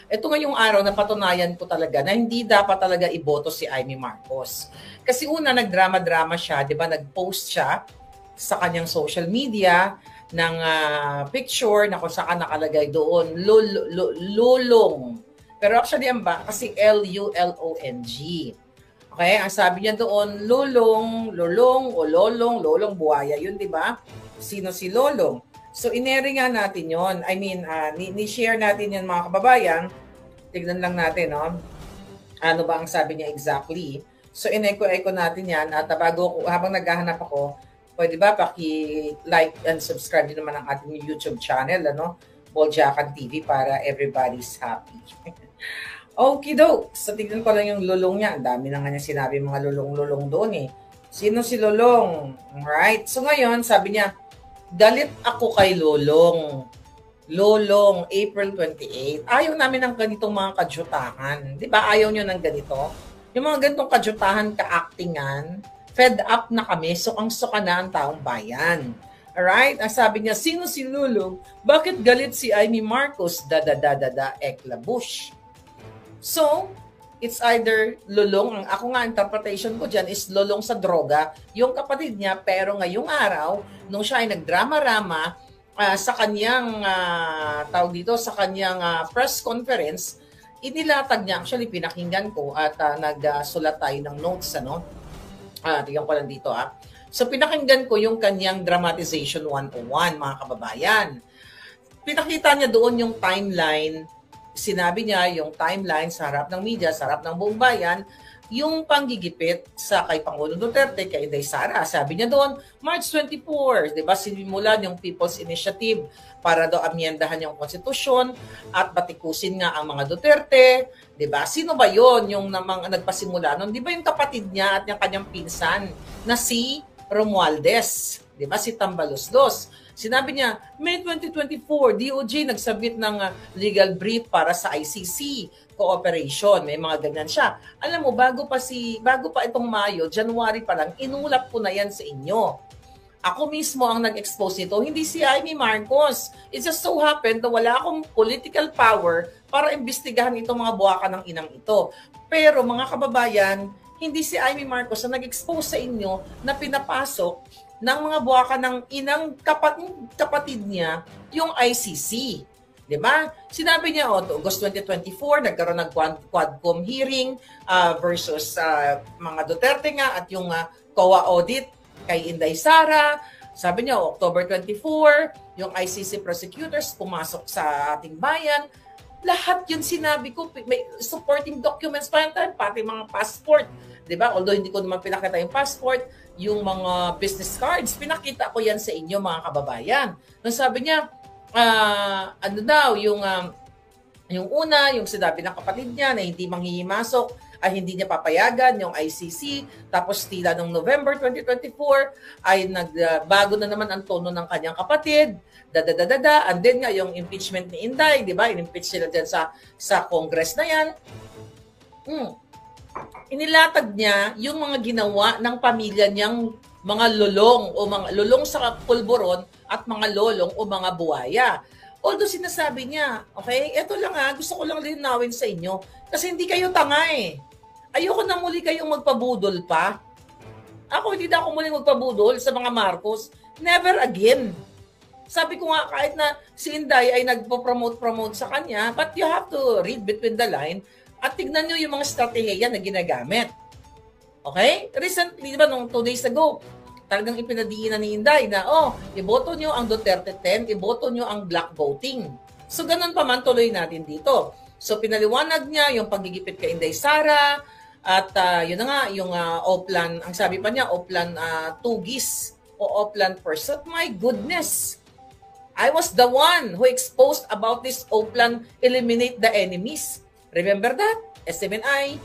ito ngayong araw na patunayan ko talaga na hindi dapat talaga iboto si Amy Marcos. Kasi una, nagdrama-drama siya, di ba? Nag-post siya sa kanyang social media ng picture na kung saan nakalagay doon, lulong. Pero actually, kasi L-U-L-O-N-G. Okay, ang sabi niya doon, lulong, lolong, buhaya yun, di ba? Sino si Lolong? So, ineri nga natin yon. I mean, ni-share natin yan mga kababayan. Tignan lang natin, no? Ano ba ang sabi niya exactly? So, in-echo natin yan. At habang naghahanap ako, pwede ba paki-like and subscribe din naman ang ating YouTube channel, ano? Boljakan TV para everybody's happy. Okay do. So, tignan ko lang yung lulong niya. Ang dami na nga niya sinabi mga lulong-lulong doon eh. Sino si Lulong? Alright. So, ngayon, sabi niya, galit ako kay Lulong. Lulong, April 28. Ayaw namin ng ganitong mga kadyutahan. Di ba? Ayaw nyo ng ganito? Yung mga ganitong kadyutahan, ka-actingan, fed up na kami, sukang-suka na ang taong bayan. Alright? Ang sabi niya, sino si Lulong? Bakit galit si Amy Marcos? Eklabush. So, it's either lulong, ako nga interpretation ko dyan is lulong sa droga, yung kapatid niya, pero ngayong araw, nung siya ay nagdrama-rama sa kanyang, sa kanyang press conference, inilatag niya, actually pinakinggan ko at nagsulat tayo ng notes, ano? Tingnan ko lang dito, So, pinakinggan ko yung kanyang dramatization 101, mga kababayan. Pinakita niya doon yung timeline. Sinabi niya yung timeline sa harap ng media, sa harap ng buong bayan, yung panggigipit sa kay Pangulong Duterte, kay Inday Sara. Sabi niya doon, March 24, di ba, sinimulan yung People's Initiative para daw amyendahan yung konstitusyon at batikusin nga ang mga Duterte. Di ba? Sino ba yon yung nagpasimula nun? Di ba yung kapatid niya at yung kanyang pinsan na si Romualdez? Di ba? Si Tambaloslos. Sinabi niya, May 2024, DOJ nagsabit ng legal brief para sa ICC cooperation. May mga ganyan siya. Alam mo, bago pa itong Mayo, January pa lang, inulap ko na yan sa inyo. Ako mismo ang nag-expose nito, hindi si Amy Marcos. It just so happened na wala akong political power para imbestigahan itong mga buwakan ng inang ito. Pero mga kababayan, hindi si Amy Marcos na nag-expose sa inyo na pinapasok ng mga buwaka ng inang kapatid niya, yung ICC. Diba? Sinabi niya, August 2024, nagkaroon ng Quadcom hearing versus mga Duterte nga at yung COA audit kay Inday Sara. Sabi niya, October 24, yung ICC prosecutors pumasok sa ating bayan. Lahat yun sinabi ko, may supporting documents pa yan, pati mga passport. Diba? Although hindi ko naman pinakita yung passport, yung mga business cards, pinakita ko yan sa inyo mga kababayan. Nung sabi niya, ano daw, yung una, yung sinabi ng kapatid niya na hindi manghihimasok, ay hindi niya papayagan yung ICC. Tapos tila ng November 2024 ay nagbago na naman ang tono ng kanyang kapatid. And then nga yung impeachment ni Inday, di ba? In-impeach sila dyan sa Congress na yan. Inilatag niya yung mga ginawa ng pamilya niyang mga lolong o mga lolong sa pulburon at mga lolong o mga buwaya. Although sinasabi niya, okay, eto lang gusto ko lang linawin sa inyo kasi hindi kayo tanga eh. Ayoko na muli kayong magpabudol pa. Ako hindi na ako muling magpabudol sa mga Marcos. Never again. Sabi ko nga kahit na si Inday ay nagpo-promote sa kanya, but you have to read between the line at tignan nyo yung mga strategiya na ginagamit. Okay? Recently, di ba, nung 2 days ago, talagang ipinadiinan ni Inday na, iboto nyo ang Duterte 10, iboto nyo ang black voting. So, ganun pa man, tuloy natin dito. So pinaliwanag niya yung paggigipit kay Inday Sara at yun na nga, yung Oplan, ang sabi pa niya, Oplan Tugis o Oplan Pursuit. My goodness! I was the one who exposed about this Oplan Eliminate the Enemies. Remember that? SMNI,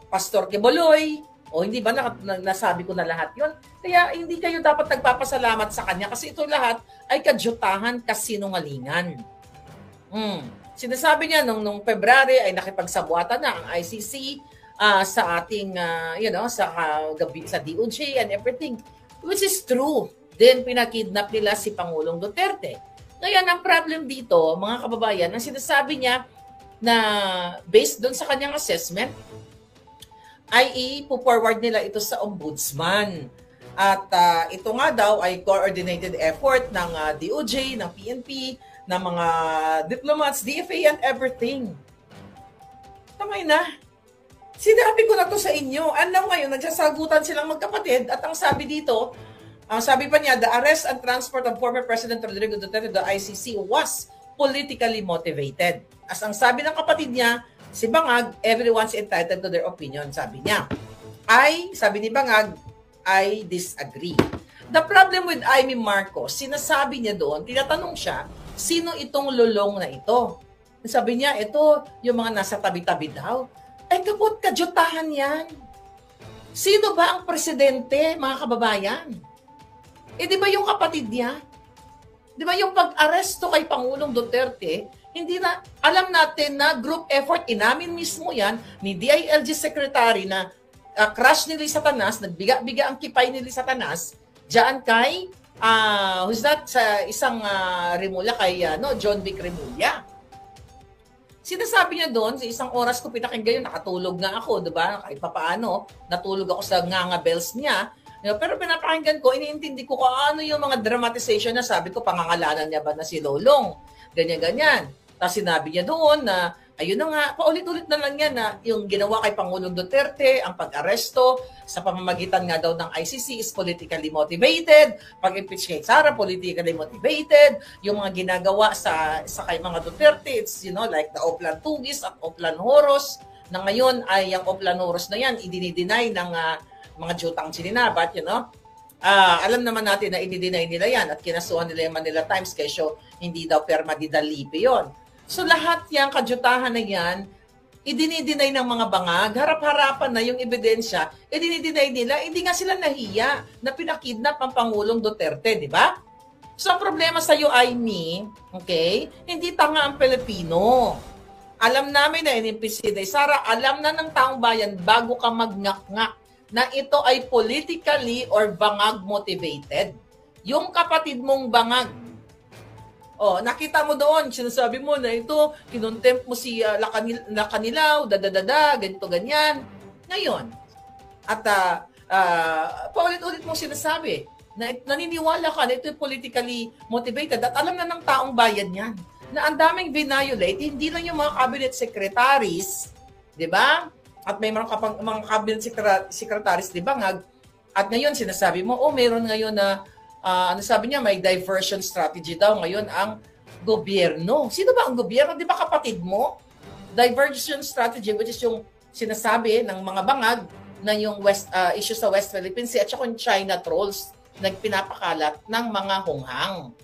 Pastor Keboloy, o hindi ba nasabi ko na lahat yon? Kaya hindi kayo dapat nagpapasalamat sa kanya kasi ito lahat ay kadyutahan, kasinungalingan. Sinasabi niya nung February ay nakipagsabuatan na ang ICC sa ating, sa DOJ and everything, which is true. Then pinakidnap nila si Pangulong Duterte. Ngayon, ang problem dito, mga kababayan, ang sinasabi niya na based doon sa kanyang assessment, ay ipo-forward nila ito sa ombudsman. At ito nga daw ay coordinated effort ng DOJ, ng PNP, ng mga diplomats, DFA and everything. Tamay na. Sinabi ko na to sa inyo. Ano ngayon, nagsasagutan silang magkapatid at ang sabi dito, sabi pa niya, the arrest and transport of former President Rodrigo Duterte to the ICC was politically motivated. As ang sabi ng kapatid niya, si Bangag, everyone's entitled to their opinion, sabi niya. Sabi ni Bangag, I disagree. The problem with Amy Marcos, sinasabi niya doon, tinatanong siya, sino itong lulong na ito? Sabi niya, ito, yung mga nasa tabi-tabi daw. Ay, kapot, kadyutahan yan. Sino ba ang presidente, mga kababayan? Di ba yung kapatid niya? Di ba yung pag-aresto kay Pangulong Duterte, hindi na, alam natin na group effort, inamin mismo yan, ni DILG Secretary na crush ni Lisa Tanas, nagbiga-biga ang kipay ni Lisa Tanas, dyan kay, who's that, sa isang Rimulya, kay John Vic Rimulya. Sinasabi niya doon, sa isang oras ko pinakinggan yun, nakatulog nga ako, diba? Kahit papaano, natulog ako sa nganga bells niya. Pero pinapakinggan ko, iniintindi ko kung ano yung mga dramatization na sabi ko, pangangalanan niya ba na si Lolong? Ganyan-ganyan. Tapos sinabi niya doon na, ayun na nga, paulit-ulit na lang yan na yung ginawa kay Pangulong Duterte, ang pag-aresto sa pamamagitan nga daw ng ICC is politically motivated, pag-impeach kay Sara, politically motivated, yung mga ginagawa sa kay mga Duterte, it's like the Oplan Tugis at Oplan Horos, na ngayon ay yung Oplan Horos na yan, idinideny ng mga jutang sininabat, alam naman natin na i-deny nila yan at kinasuhan nila yung Manila Times kesyo hindi daw perma di dalipe yun. So lahat yung kadyutahan na yan, idinideny ng mga bangag, harap-harapan na yung ebidensya, idinideny nila, hindi nga sila nahiya na pinakidnap ang Pangulong Duterte, di ba? So ang problema sa iyo ay okay, hindi tanga ang Pilipino. Alam namin na inimpeach si Sara, alam na ng taong bayan bago ka magngak-ngak na ito ay politically or bangag motivated. Yung kapatid mong bangag, nakita mo doon, sinasabi mo na ito, kinontempt mo si Lacanilaw, ganito, ganyan. Ngayon, at paulit-ulit mo sinasabi na naniniwala ka na ito ay politically motivated at alam na ng taong bayan yan na ang daming violate, hindi lang yung mga cabinet secretaries, di ba? At may mga cabinet secretaries di Bangag. At ngayon, sinasabi mo, meron ngayon na, sabi niya, may diversion strategy daw ngayon ang gobyerno. Sino ba ang gobyerno? Di ba kapatid mo? Diversion strategy, which is yung sinasabi ng mga Bangag na yung issue sa West Philippine Sea at saka yung China trolls na pinapakalat ng mga hunghang.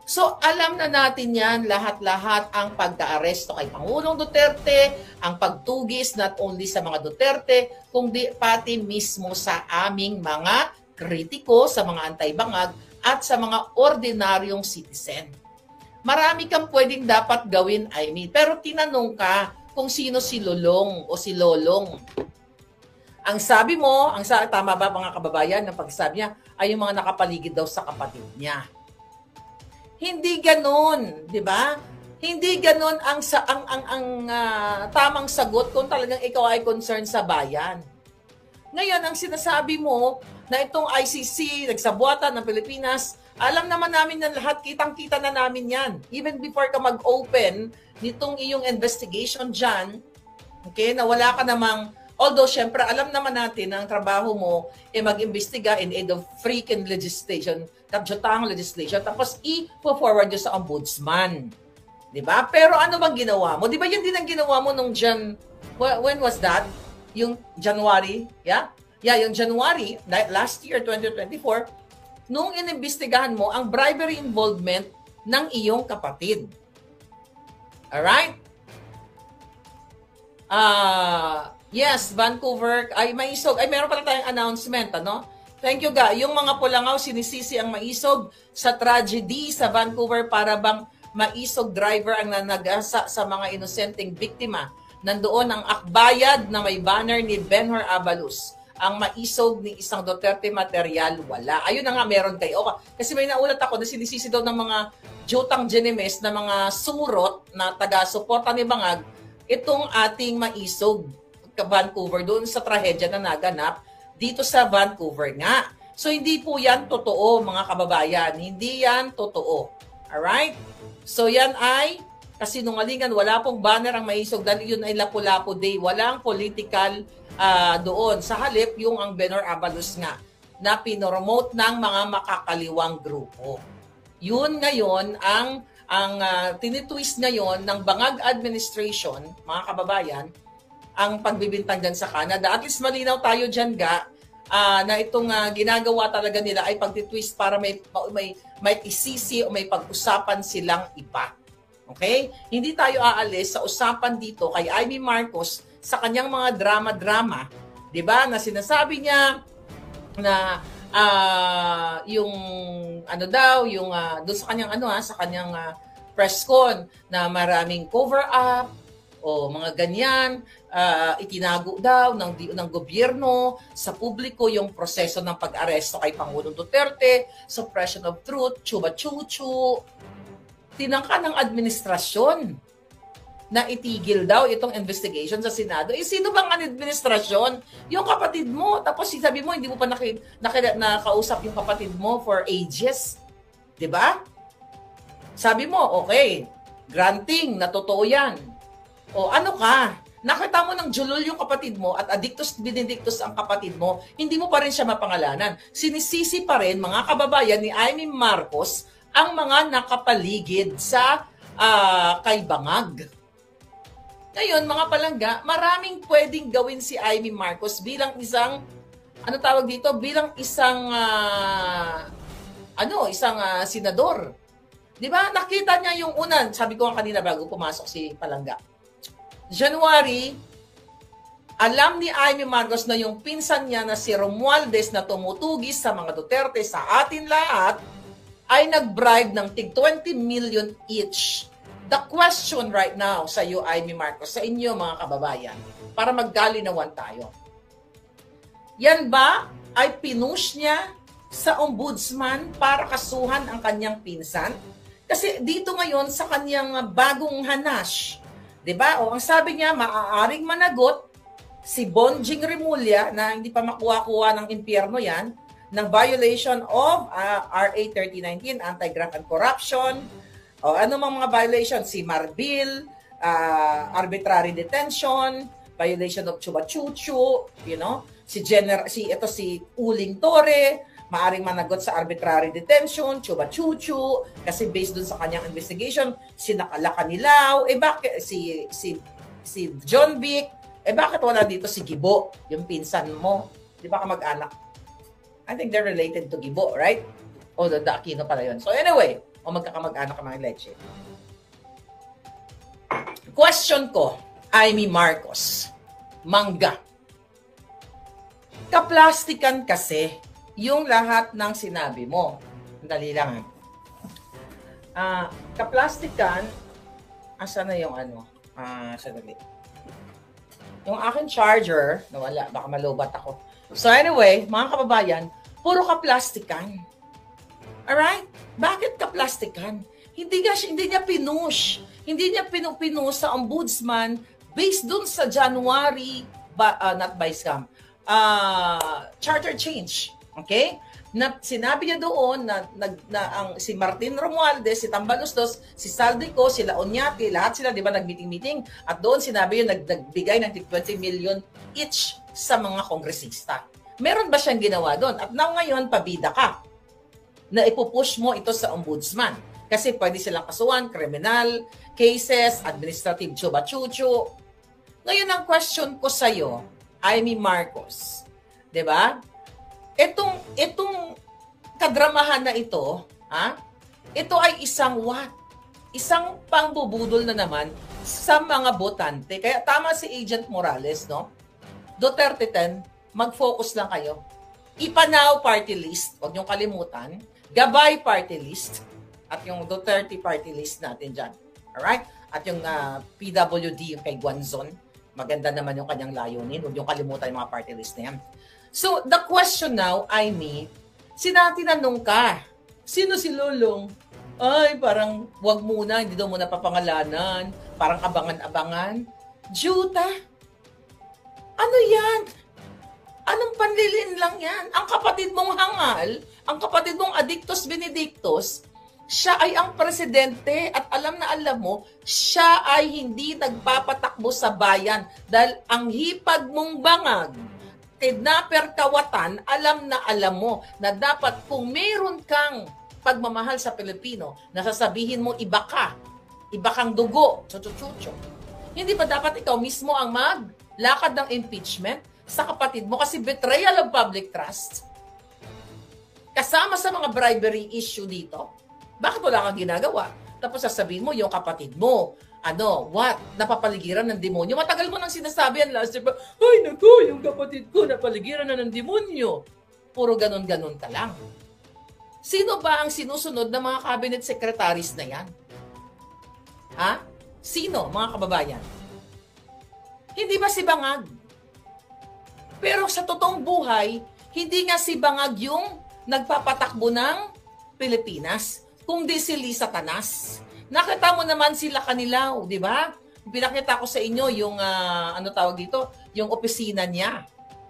So, alam na natin yan, lahat-lahat ang pagka-aresto kay Pangulong Duterte, ang pagtugis not only sa mga Duterte, kundi pati mismo sa aming mga kritiko, sa mga antay-bangag, at sa mga ordinaryong citizen. Marami kang pwedeng dapat gawin, Amy, pero tinanong ka kung sino si Lolong o si Lolong. Ang sabi mo, tama ba mga kababayan, ng pagsabi niya, ay yung mga nakapaligid daw sa kapatid niya. Hindi ganoon, 'di ba? Hindi ganoon ang tamang sagot kung talagang ikaw ay concerned sa bayan. Ngayon, ang sinasabi mo na itong ICC, nagsabuatan ng Pilipinas, alam naman namin na lahat, kitang-kita na namin yan. Even before ka mag-open nitong iyong investigation dyan, okay, na wala ka namang, although syempre alam naman natin na ang trabaho mo ay mag-imbestiga in aid of freaking legislation, kadyotang legislation, tapos i-forward nyo sa ombudsman. 'Di ba? Pero ano bang ginawa mo? 'Di ba yan din ang ginawa mo nung when was that? Yung January, yeah? Yeah, yung January, last year, 2024, nung inimbestigahan mo ang bribery involvement ng iyong kapatid. Alright? Yes, Vancouver, ay Maisog. Ay, meron pala tayong announcement, ano? Thank you, Ga. Yung mga Pulangaw, sinisisi ang Maisog sa tragedy sa Vancouver para bang Maisog driver ang nanagasa sa mga inosenteng biktima. Nandoon ang akbayad na may banner ni Benhur Abalos. Ang Maisog ni isang Duterte material, wala. Ayun na nga, meron kayo. Kasi may naulat ako na sinisisi daw ng mga Jotang Genemes na mga surot na taga-suporta ni Bangag itong ating Maisog Vancouver doon sa trahedya na naganap dito sa Vancouver nga. So hindi po yan totoo, mga kababayan. Hindi yan totoo. Alright? So yan ay kasinungalingan. Wala pong banner ang Maisog dahil yun ay Lapu-Lapu Day. Walang political doon. Sa halip, yung ang Benhur Abalos nga na pinoromote ng mga makakaliwang grupo. Yun ngayon ang tinitwist ngayon ng Bangag administration, mga kababayan, ang pagbibintang dyan sa Canada. At least malinaw tayo dyan, Ga, na itong ginagawa talaga nila ay pagtitwist para may isisi o may pag-usapan silang iba. Okay? Hindi tayo aalis sa usapan dito kay Amy Marcos sa kanyang mga drama-drama, 'di ba? Na sinasabi niya na yung ano daw, yung doon sa kanyang sa kanyang press con na maraming cover up o mga ganyan, itinago daw ng gobyerno sa publiko yung proseso ng pag-aresto kay Pangulong Duterte, suppression of truth, chuba-chuchu. Tinangka ng administrasyon na itigil daw itong investigation sa Senado. Sino bang ang administrasyon? Yung kapatid mo. Tapos sabi mo, hindi mo pa nakausap yung kapatid mo for ages. 'Di ba? Sabi mo, okay, granting, na totoo yan. O ano ka? Nakita mo ng julol yung kapatid mo at addictus benedictus ang kapatid mo, hindi mo pa rin siya mapangalanan. Sinisisi pa rin, mga kababayan, ni Amy Marcos ang mga nakapaligid sa kay Bangag. Ngayon, mga palangga, maraming pwedeng gawin si Amy Marcos bilang isang, bilang isang, senador. Di ba? Nakita niya yung una, sabi ko kanina bago pumasok si Palangga. January, alam ni Amy Marcos na yung pinsan niya na si Romualdez na tumutugis sa mga Duterte sa atin lahat, ay nag-bribe ng tig 20 million each. The question right now sa iyo, Amy Marcos, sa inyo mga kababayan, para magkalinawan tayo. Yan ba ay pinush niya sa ombudsman para kasuhan ang kanyang pinsan? Kasi dito ngayon sa kanyang bagong hanash, 'di ba? O ang sabi niya, maaaring managot si Bonjing Remulla na hindi pa makuha-kuha ng impyerno yan, ng violation of RA 3019, Anti-Graft and Corruption. O ano mga violation? Si Marbil, arbitrary detention, violation of chuba-chuchu, si Uling Torre, maaring managot sa arbitrary detention, chuba-chuchu, kasi based dun sa kanyang investigation, sinakala Kanilaw, bakit si John Vic, bakit wala dito si Gibo, yung pinsan mo? Di ba kamag-anak? I think they're related to Gibo, right? O, the Aquino pala yun. So anyway, magkakamag-anak ka mga leche. Question ko, Amy Marcos, Mangga. Kaplastikan kasi yung lahat ng sinabi mo. Dali lang. Kaplastikan, asa na yung sadali. Yung aking charger, nawala, baka malubat ako. So anyway, mga kababayan, puro kaplastikan. Alright? Bakit kaplastikan? Hindi niya pinush. Hindi niya pinush sa ombudsman based dun sa January, not by scam, charter change. Okay? Na sinabi niya doon na si Martin Romualdez, si Tambaluslos, si Saldico, si Laonyati, lahat sila, di ba, nag-meeting-meeting. At doon sinabi yun, nagbigay ng 20 million each sa mga kongresista. Meron ba siyang ginawa doon? At now ngayon, pabida ka na ipupush mo ito sa ombudsman. Kasi pwede silang kasuhan, criminal cases, administrative chuba-chuchu. Ngayon ang question ko sa'yo, Amy Marcos, di ba? Itong kadramahan na ito, ito ay isang what? Isang pangbubudol na naman sa mga botante. Kaya tama si Agent Morales, no? Duterte 10, mag-focus lang kayo. Ipanaw party list, huwag niyong kalimutan. Gabay party list, at yung Duterte party list natin dyan. Alright? At yung PWD, yung kay Guanzon, maganda naman yung kanyang layunin. Huwag niyong kalimutan yung mga party list na yan. So, the question now, Amy, tinanong ka, sino si Lulong? Ay, parang wag muna, hindi daw muna papangalanan. Parang abangan-abangan. Juta? Ano yan? Anong panlilin lang yan? Ang kapatid mong hangal, ang kapatid mong Adictus Benedictus, siya ay ang presidente at alam na alam mo, siya ay hindi nagpapatakbo sa bayan dahil ang hipag mong bangag, kidnapper kawatan, alam na alam mo na dapat kung meron kang pagmamahal sa Pilipino, nasasabihin mo iba kang dugo, chuchuchucho. Hindi ba dapat ikaw mismo ang maglakad ng impeachment sa kapatid mo kasi betrayal of public trust? Kasama sa mga bribery issue dito, bakit wala kang ginagawa? Tapos sasabihin mo, yung kapatid mo, napapaligiran ng demonyo. Matagal mo nang sinasabi yan last year, ay naku, yung kapatid ko napaligiran na ng demonyo. Puro ganon-ganon ka lang. Sino ba ang sinusunod ng mga cabinet secretaries na yan? Sino, mga kababayan? Hindi ba si Bangag? Pero sa totoong buhay, hindi nga si Bangag yung nagpapatakbo ng Pilipinas, kundi si Lisa Tanas. Nakita mo naman sila Kanilaw, di ba? Pinakita ko sa inyo yung, yung opisina niya.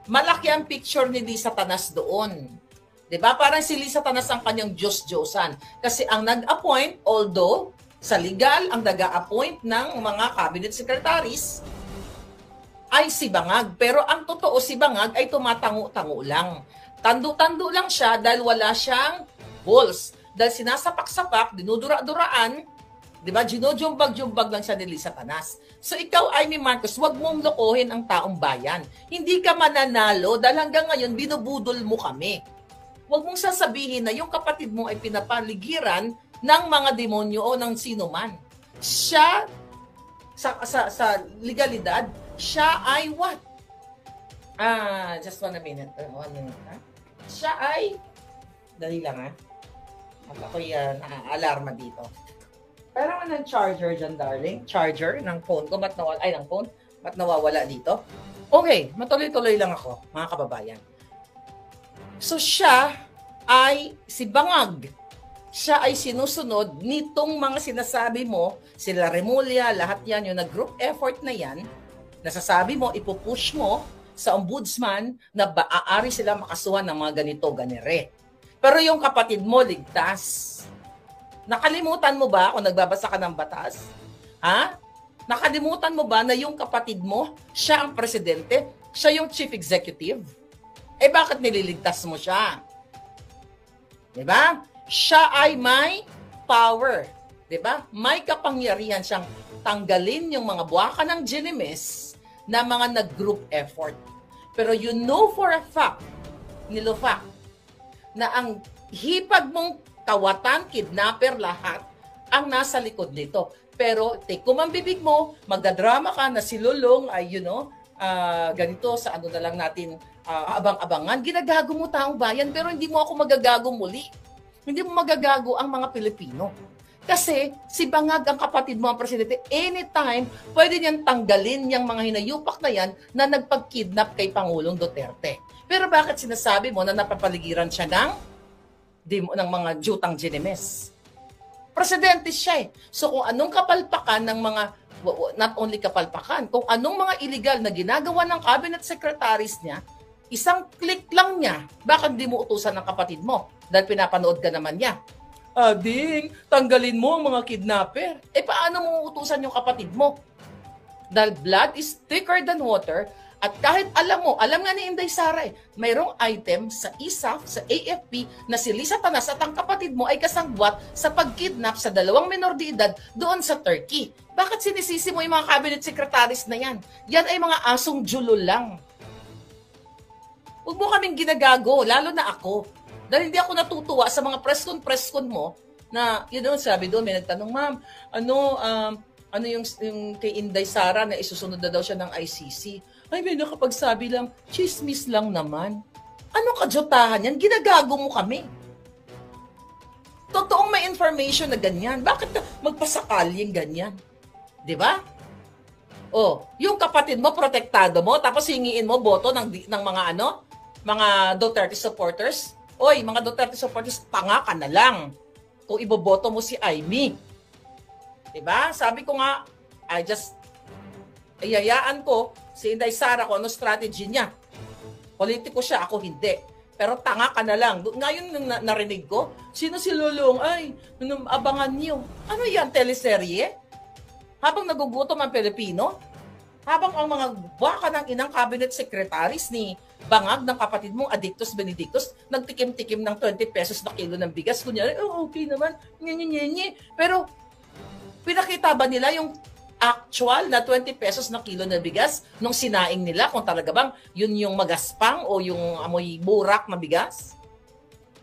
Malaki ang picture ni Lisa Tanas doon. Di ba? Parang si Lisa Tanas ang kanyang Diyos-Diyosan. Kasi ang nag-appoint, although sa legal, ang nag-appoint ng mga cabinet secretaries, ay si Bangag. Pero ang totoo, si Bangag ay tumatango-tango lang. Tando-tando lang siya dahil wala siyang balls. Dahil sinasapak-sapak, dinudura-duraan, di ba? Ginujumbag-jumbag lang siya ni Lisa Tanas. So ikaw, Amy Marcos, wag mong lokohin ang taong bayan. Hindi ka mananalo dahil hanggang ngayon, binubudol mo kami. Wag mong sasabihin na yung kapatid mo ay pinapaligiran ng mga demonyo o ng sino man. Siya, sa legalidad, siya ay what? Just 1 minute. 1 minute, ha? Siya ay, dali lang, ha? At ako'y alarma dito. Pero ng charger dyan, darling. Charger ng phone ko. Ba't nawawala dito? Okay, matuloy-tuloy lang ako, mga kababayan. So siya ay si Bangag. Siya ay sinusunod nitong mga sinasabi mo, sila Remulla, lahat yan, yung nag-group effort na yan, nasasabi mo, ipupush mo sa ombudsman na maaari sila makasuhan ng mga ganito, ganire. Pero yung kapatid mo, ligtas. Nakalimutan mo ba kung nagbabasa ka ng batas? Nakalimutan mo ba na yung kapatid mo, siya ang presidente, siya yung chief executive? Bakit nililigtas mo siya? Diba? Siya ay may power. Diba? May kapangyarihan siyang tanggalin yung mga buwaka ng ginimis na mga nag-group effort. Pero you know for a fact, Nilofac, na ang hipag mong kawatan, kidnapper, lahat, ang nasa likod nito. Pero, take ang bibig mo, magdadrama ka na si Lulong ay, ganito, sa ano na lang natin, abang-abangan. Ginagago mo taong bayan, pero hindi mo ako magagago muli. Hindi mo magagago ang mga Pilipino. Kasi si Bangag, ang kapatid mo, ang presidente, anytime, pwede niyan tanggalin yung mga hinayupak na yan na nagpag-kidnap kay Pangulong Duterte. Pero bakit sinasabi mo na napapaligiran siya ng mga jutang ginimes? Presidente siya eh. So kung anong kapalpakan ng mga, not only kapalpakan, kung anong mga illegal na ginagawa ng cabinet secretaries niya, isang click lang niya, bakit di mo utusan ng kapatid mo? Dahil pinapanood ka naman niya. Ading, tanggalin mo ang mga kidnapper. Paano mo utusan yung kapatid mo? Dahil blood is thicker than water, At kahit alam nga ni Inday Sara mayroong item sa ISAF, sa AFP, na si Lisa Tanas at ang kapatid mo ay kasangwat sa pagkidnap sa 2 menor de edad doon sa Turkey. Bakit sinisisi mo yung mga cabinet secretaries na yan? Yan ay mga asong julo lang. Huwag mo kaming ginagago, lalo na ako. Dahil hindi ako natutuwa sa mga press con mo na, sabi doon, may nagtanong, ma'am, ano yung kay Inday Sara na isusunod na daw siya ng ICC? Ay, may nakapagsabi lang, chismis lang naman. Anong kajotahan yan? Ginagago mo kami. Totoong may information na ganyan. Bakit magpasakaling ganyan? Diba? Yung kapatid mo, protektado mo, tapos hingiin mo boto ng mga Duterte supporters. Oy, mga Duterte supporters, tanga ka na lang kung iboboto mo si Amy. Diba? Sabi ko nga, ayayaan ko si Inday Sara kung ano strategy niya. Politiko siya, ako hindi. Pero tanga ka na lang. Ngayon narinig ko, sino si Lulong? Ay, abangan niyo. Ano yan, teleserye? Habang nagugutom ang Pilipino? Habang ang mga baka ng inang cabinet secretaries ni Bangag ng kapatid mong Adictus Benedictus nagtikim-tikim ng 20 pesos na kilo ng bigas. Kunyari, okay naman, nye. Pero pinakita ba nila yung actual na 20 pesos na kilo ng bigas nung sinaing nila kung talaga bang yun yung magaspang o yung amoy burak na bigas?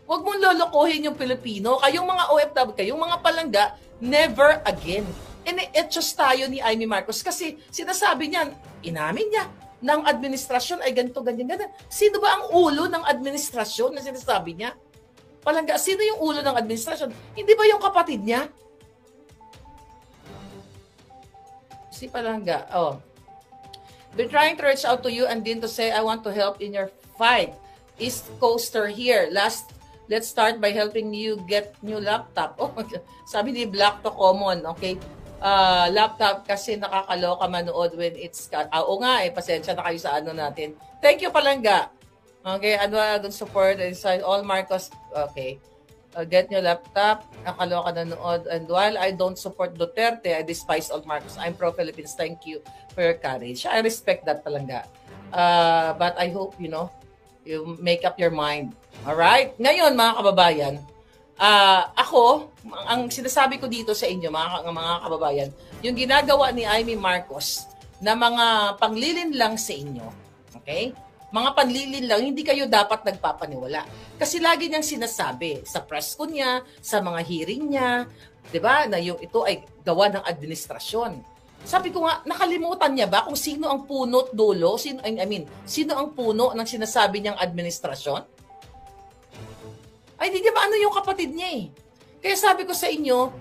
Huwag mong lolokohin yung Pilipino. Kayong mga OFW, kayong mga palangga, never again. Ine-etchos tayo ni Amy Marcos kasi sinasabi niya, inamin niya, ng administrasyon ay ganito, ganyan. Sino ba ang ulo ng administrasyon na sinasabi niya? Palangga, sino yung ulo ng administrasyon? Hindi ba yung kapatid niya? Si Palangga, been trying to reach out to you and then to say, I want to help in your fight. East Coaster here. Let's start by helping you get new laptop. Sabi ni Black to Common, okay? Laptop kasi nakakaloka manood when it's pasensya na kayo sa natin. Thank you, Palangga. Okay, don't support inside all Marcos. Okay. Get new laptop, nakaloka nanood. And while I don't support Duterte, I despise all Marcos. I'm pro-Philippines. Thank you for your courage. I respect that, Palangga. But I hope, you make up your mind. Alright? Ngayon, mga kababayan, ako, ang sinasabi ko dito sa inyo, mga kababayan, yung ginagawa ni Amy Marcos na mga panglilin lang sa inyo, okay? Mga panlilin lang, hindi kayo dapat nagpapaniwala. Kasi lagi niyang sinasabi sa press ko niya, sa mga hearing niya, 'di ba, na yung ito ay gawa ng administrasyon. Sabi ko nga, nakalimutan niya ba kung sino ang puno at dulo? Sino ang puno ng sinasabi niyang administrasyon? Ay, hindi ba ano yung kapatid niya eh. Kaya sabi ko sa inyo,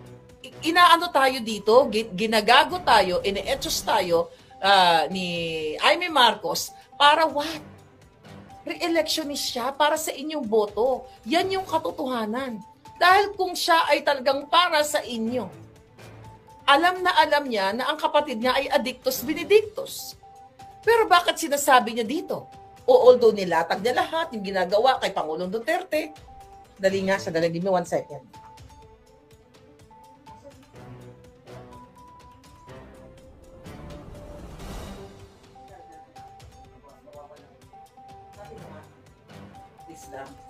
inaano tayo dito, ginagago tayo, ine-etchos tayo ni Amy Marcos para what? Re-electionist siya para sa inyong boto. Yan yung katotohanan. Dahil kung siya ay talagang para sa inyo, alam na alam niya na ang kapatid niya ay Adictus Benedictus. Pero bakit sinasabi niya dito? Although nilatag niya lahat, yung ginagawa kay Pangulong Duterte. Dali nga, give me 1 second.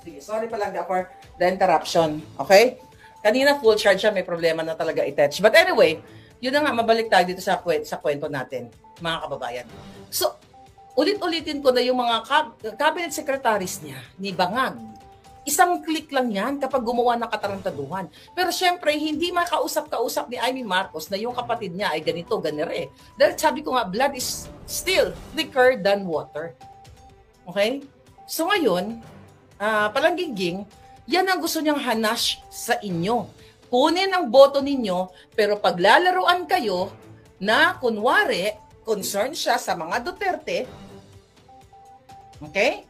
Sige, sorry Palangga for the interruption. Okay? Kanina full charge siya, may problema na talaga i-touch. But anyway, yun na nga, mabalik tayo dito sa kwento natin, mga kababayan. So, ulit-ulitin ko na yung mga cabinet secretaries niya, ni Bangag. Isang click lang yan kapag gumawa ng katarantaduhan. Pero syempre, hindi makausap-kausap ni Amy Marcos na yung kapatid niya ay ganito, ganire. Dahil sabi ko nga, blood is still thicker than water. Okay? So ngayon, Palangging, yan ang gusto niyang hanash sa inyo. Kunin ang boto ninyo, pero paglalaruan kayo na kunwari, concern siya sa mga Duterte, okay?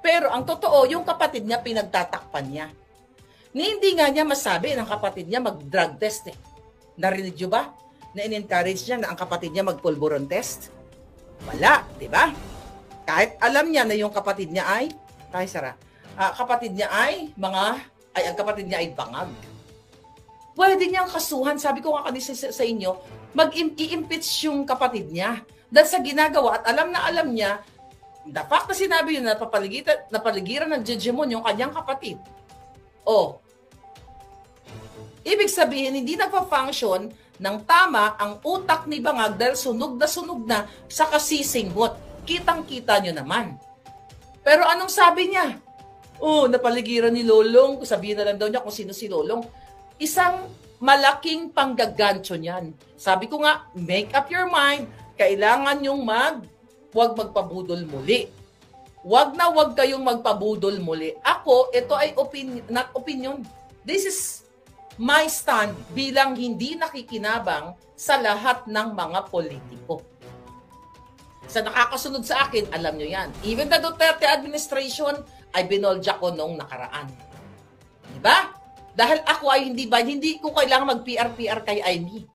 Pero ang totoo, yung kapatid niya, pinagtatakpan niya. Hindi nga niya masabi ng kapatid niya mag-drug test eh. Narinig niyo ba? Na in-encourage niya na ang kapatid niya mag-pulburon test? Wala, di ba? Kahit alam niya na yung kapatid niya ay, ang kapatid niya ay Bangag. Pwede niyang kasuhan. Sabi ko nga kanina sa inyo, mag-i-impeach yung kapatid niya. Dahil sa ginagawa at alam na alam niya, the fact na sinabi yun na napaligiran ng judgemon yung kanyang kapatid. Oh, ibig sabihin, hindi nagpa-function ng tama ang utak ni Bangag dahil sunog na sa kasisinghot. Kitang-kita nyo naman. Pero anong sabi niya? Oh, napaligiran ni Lolong. Sabihin na lang daw niya kung sino si Lolong. Isang malaking panggagancho niyan. Sabi ko nga, make up your mind. Kailangan yung huwag magpabudol muli. Huwag kayong magpabudol muli. Ako, ito ay not opinion. This is my stand bilang hindi nakikinabang sa lahat ng mga politiko. Sa nakakasunod sa akin, alam nyo yan. Even the Duterte administration ay binolja ko nung nakaraan. Diba? Dahil ako ay hindi ko kailangan mag-PR kay Amy.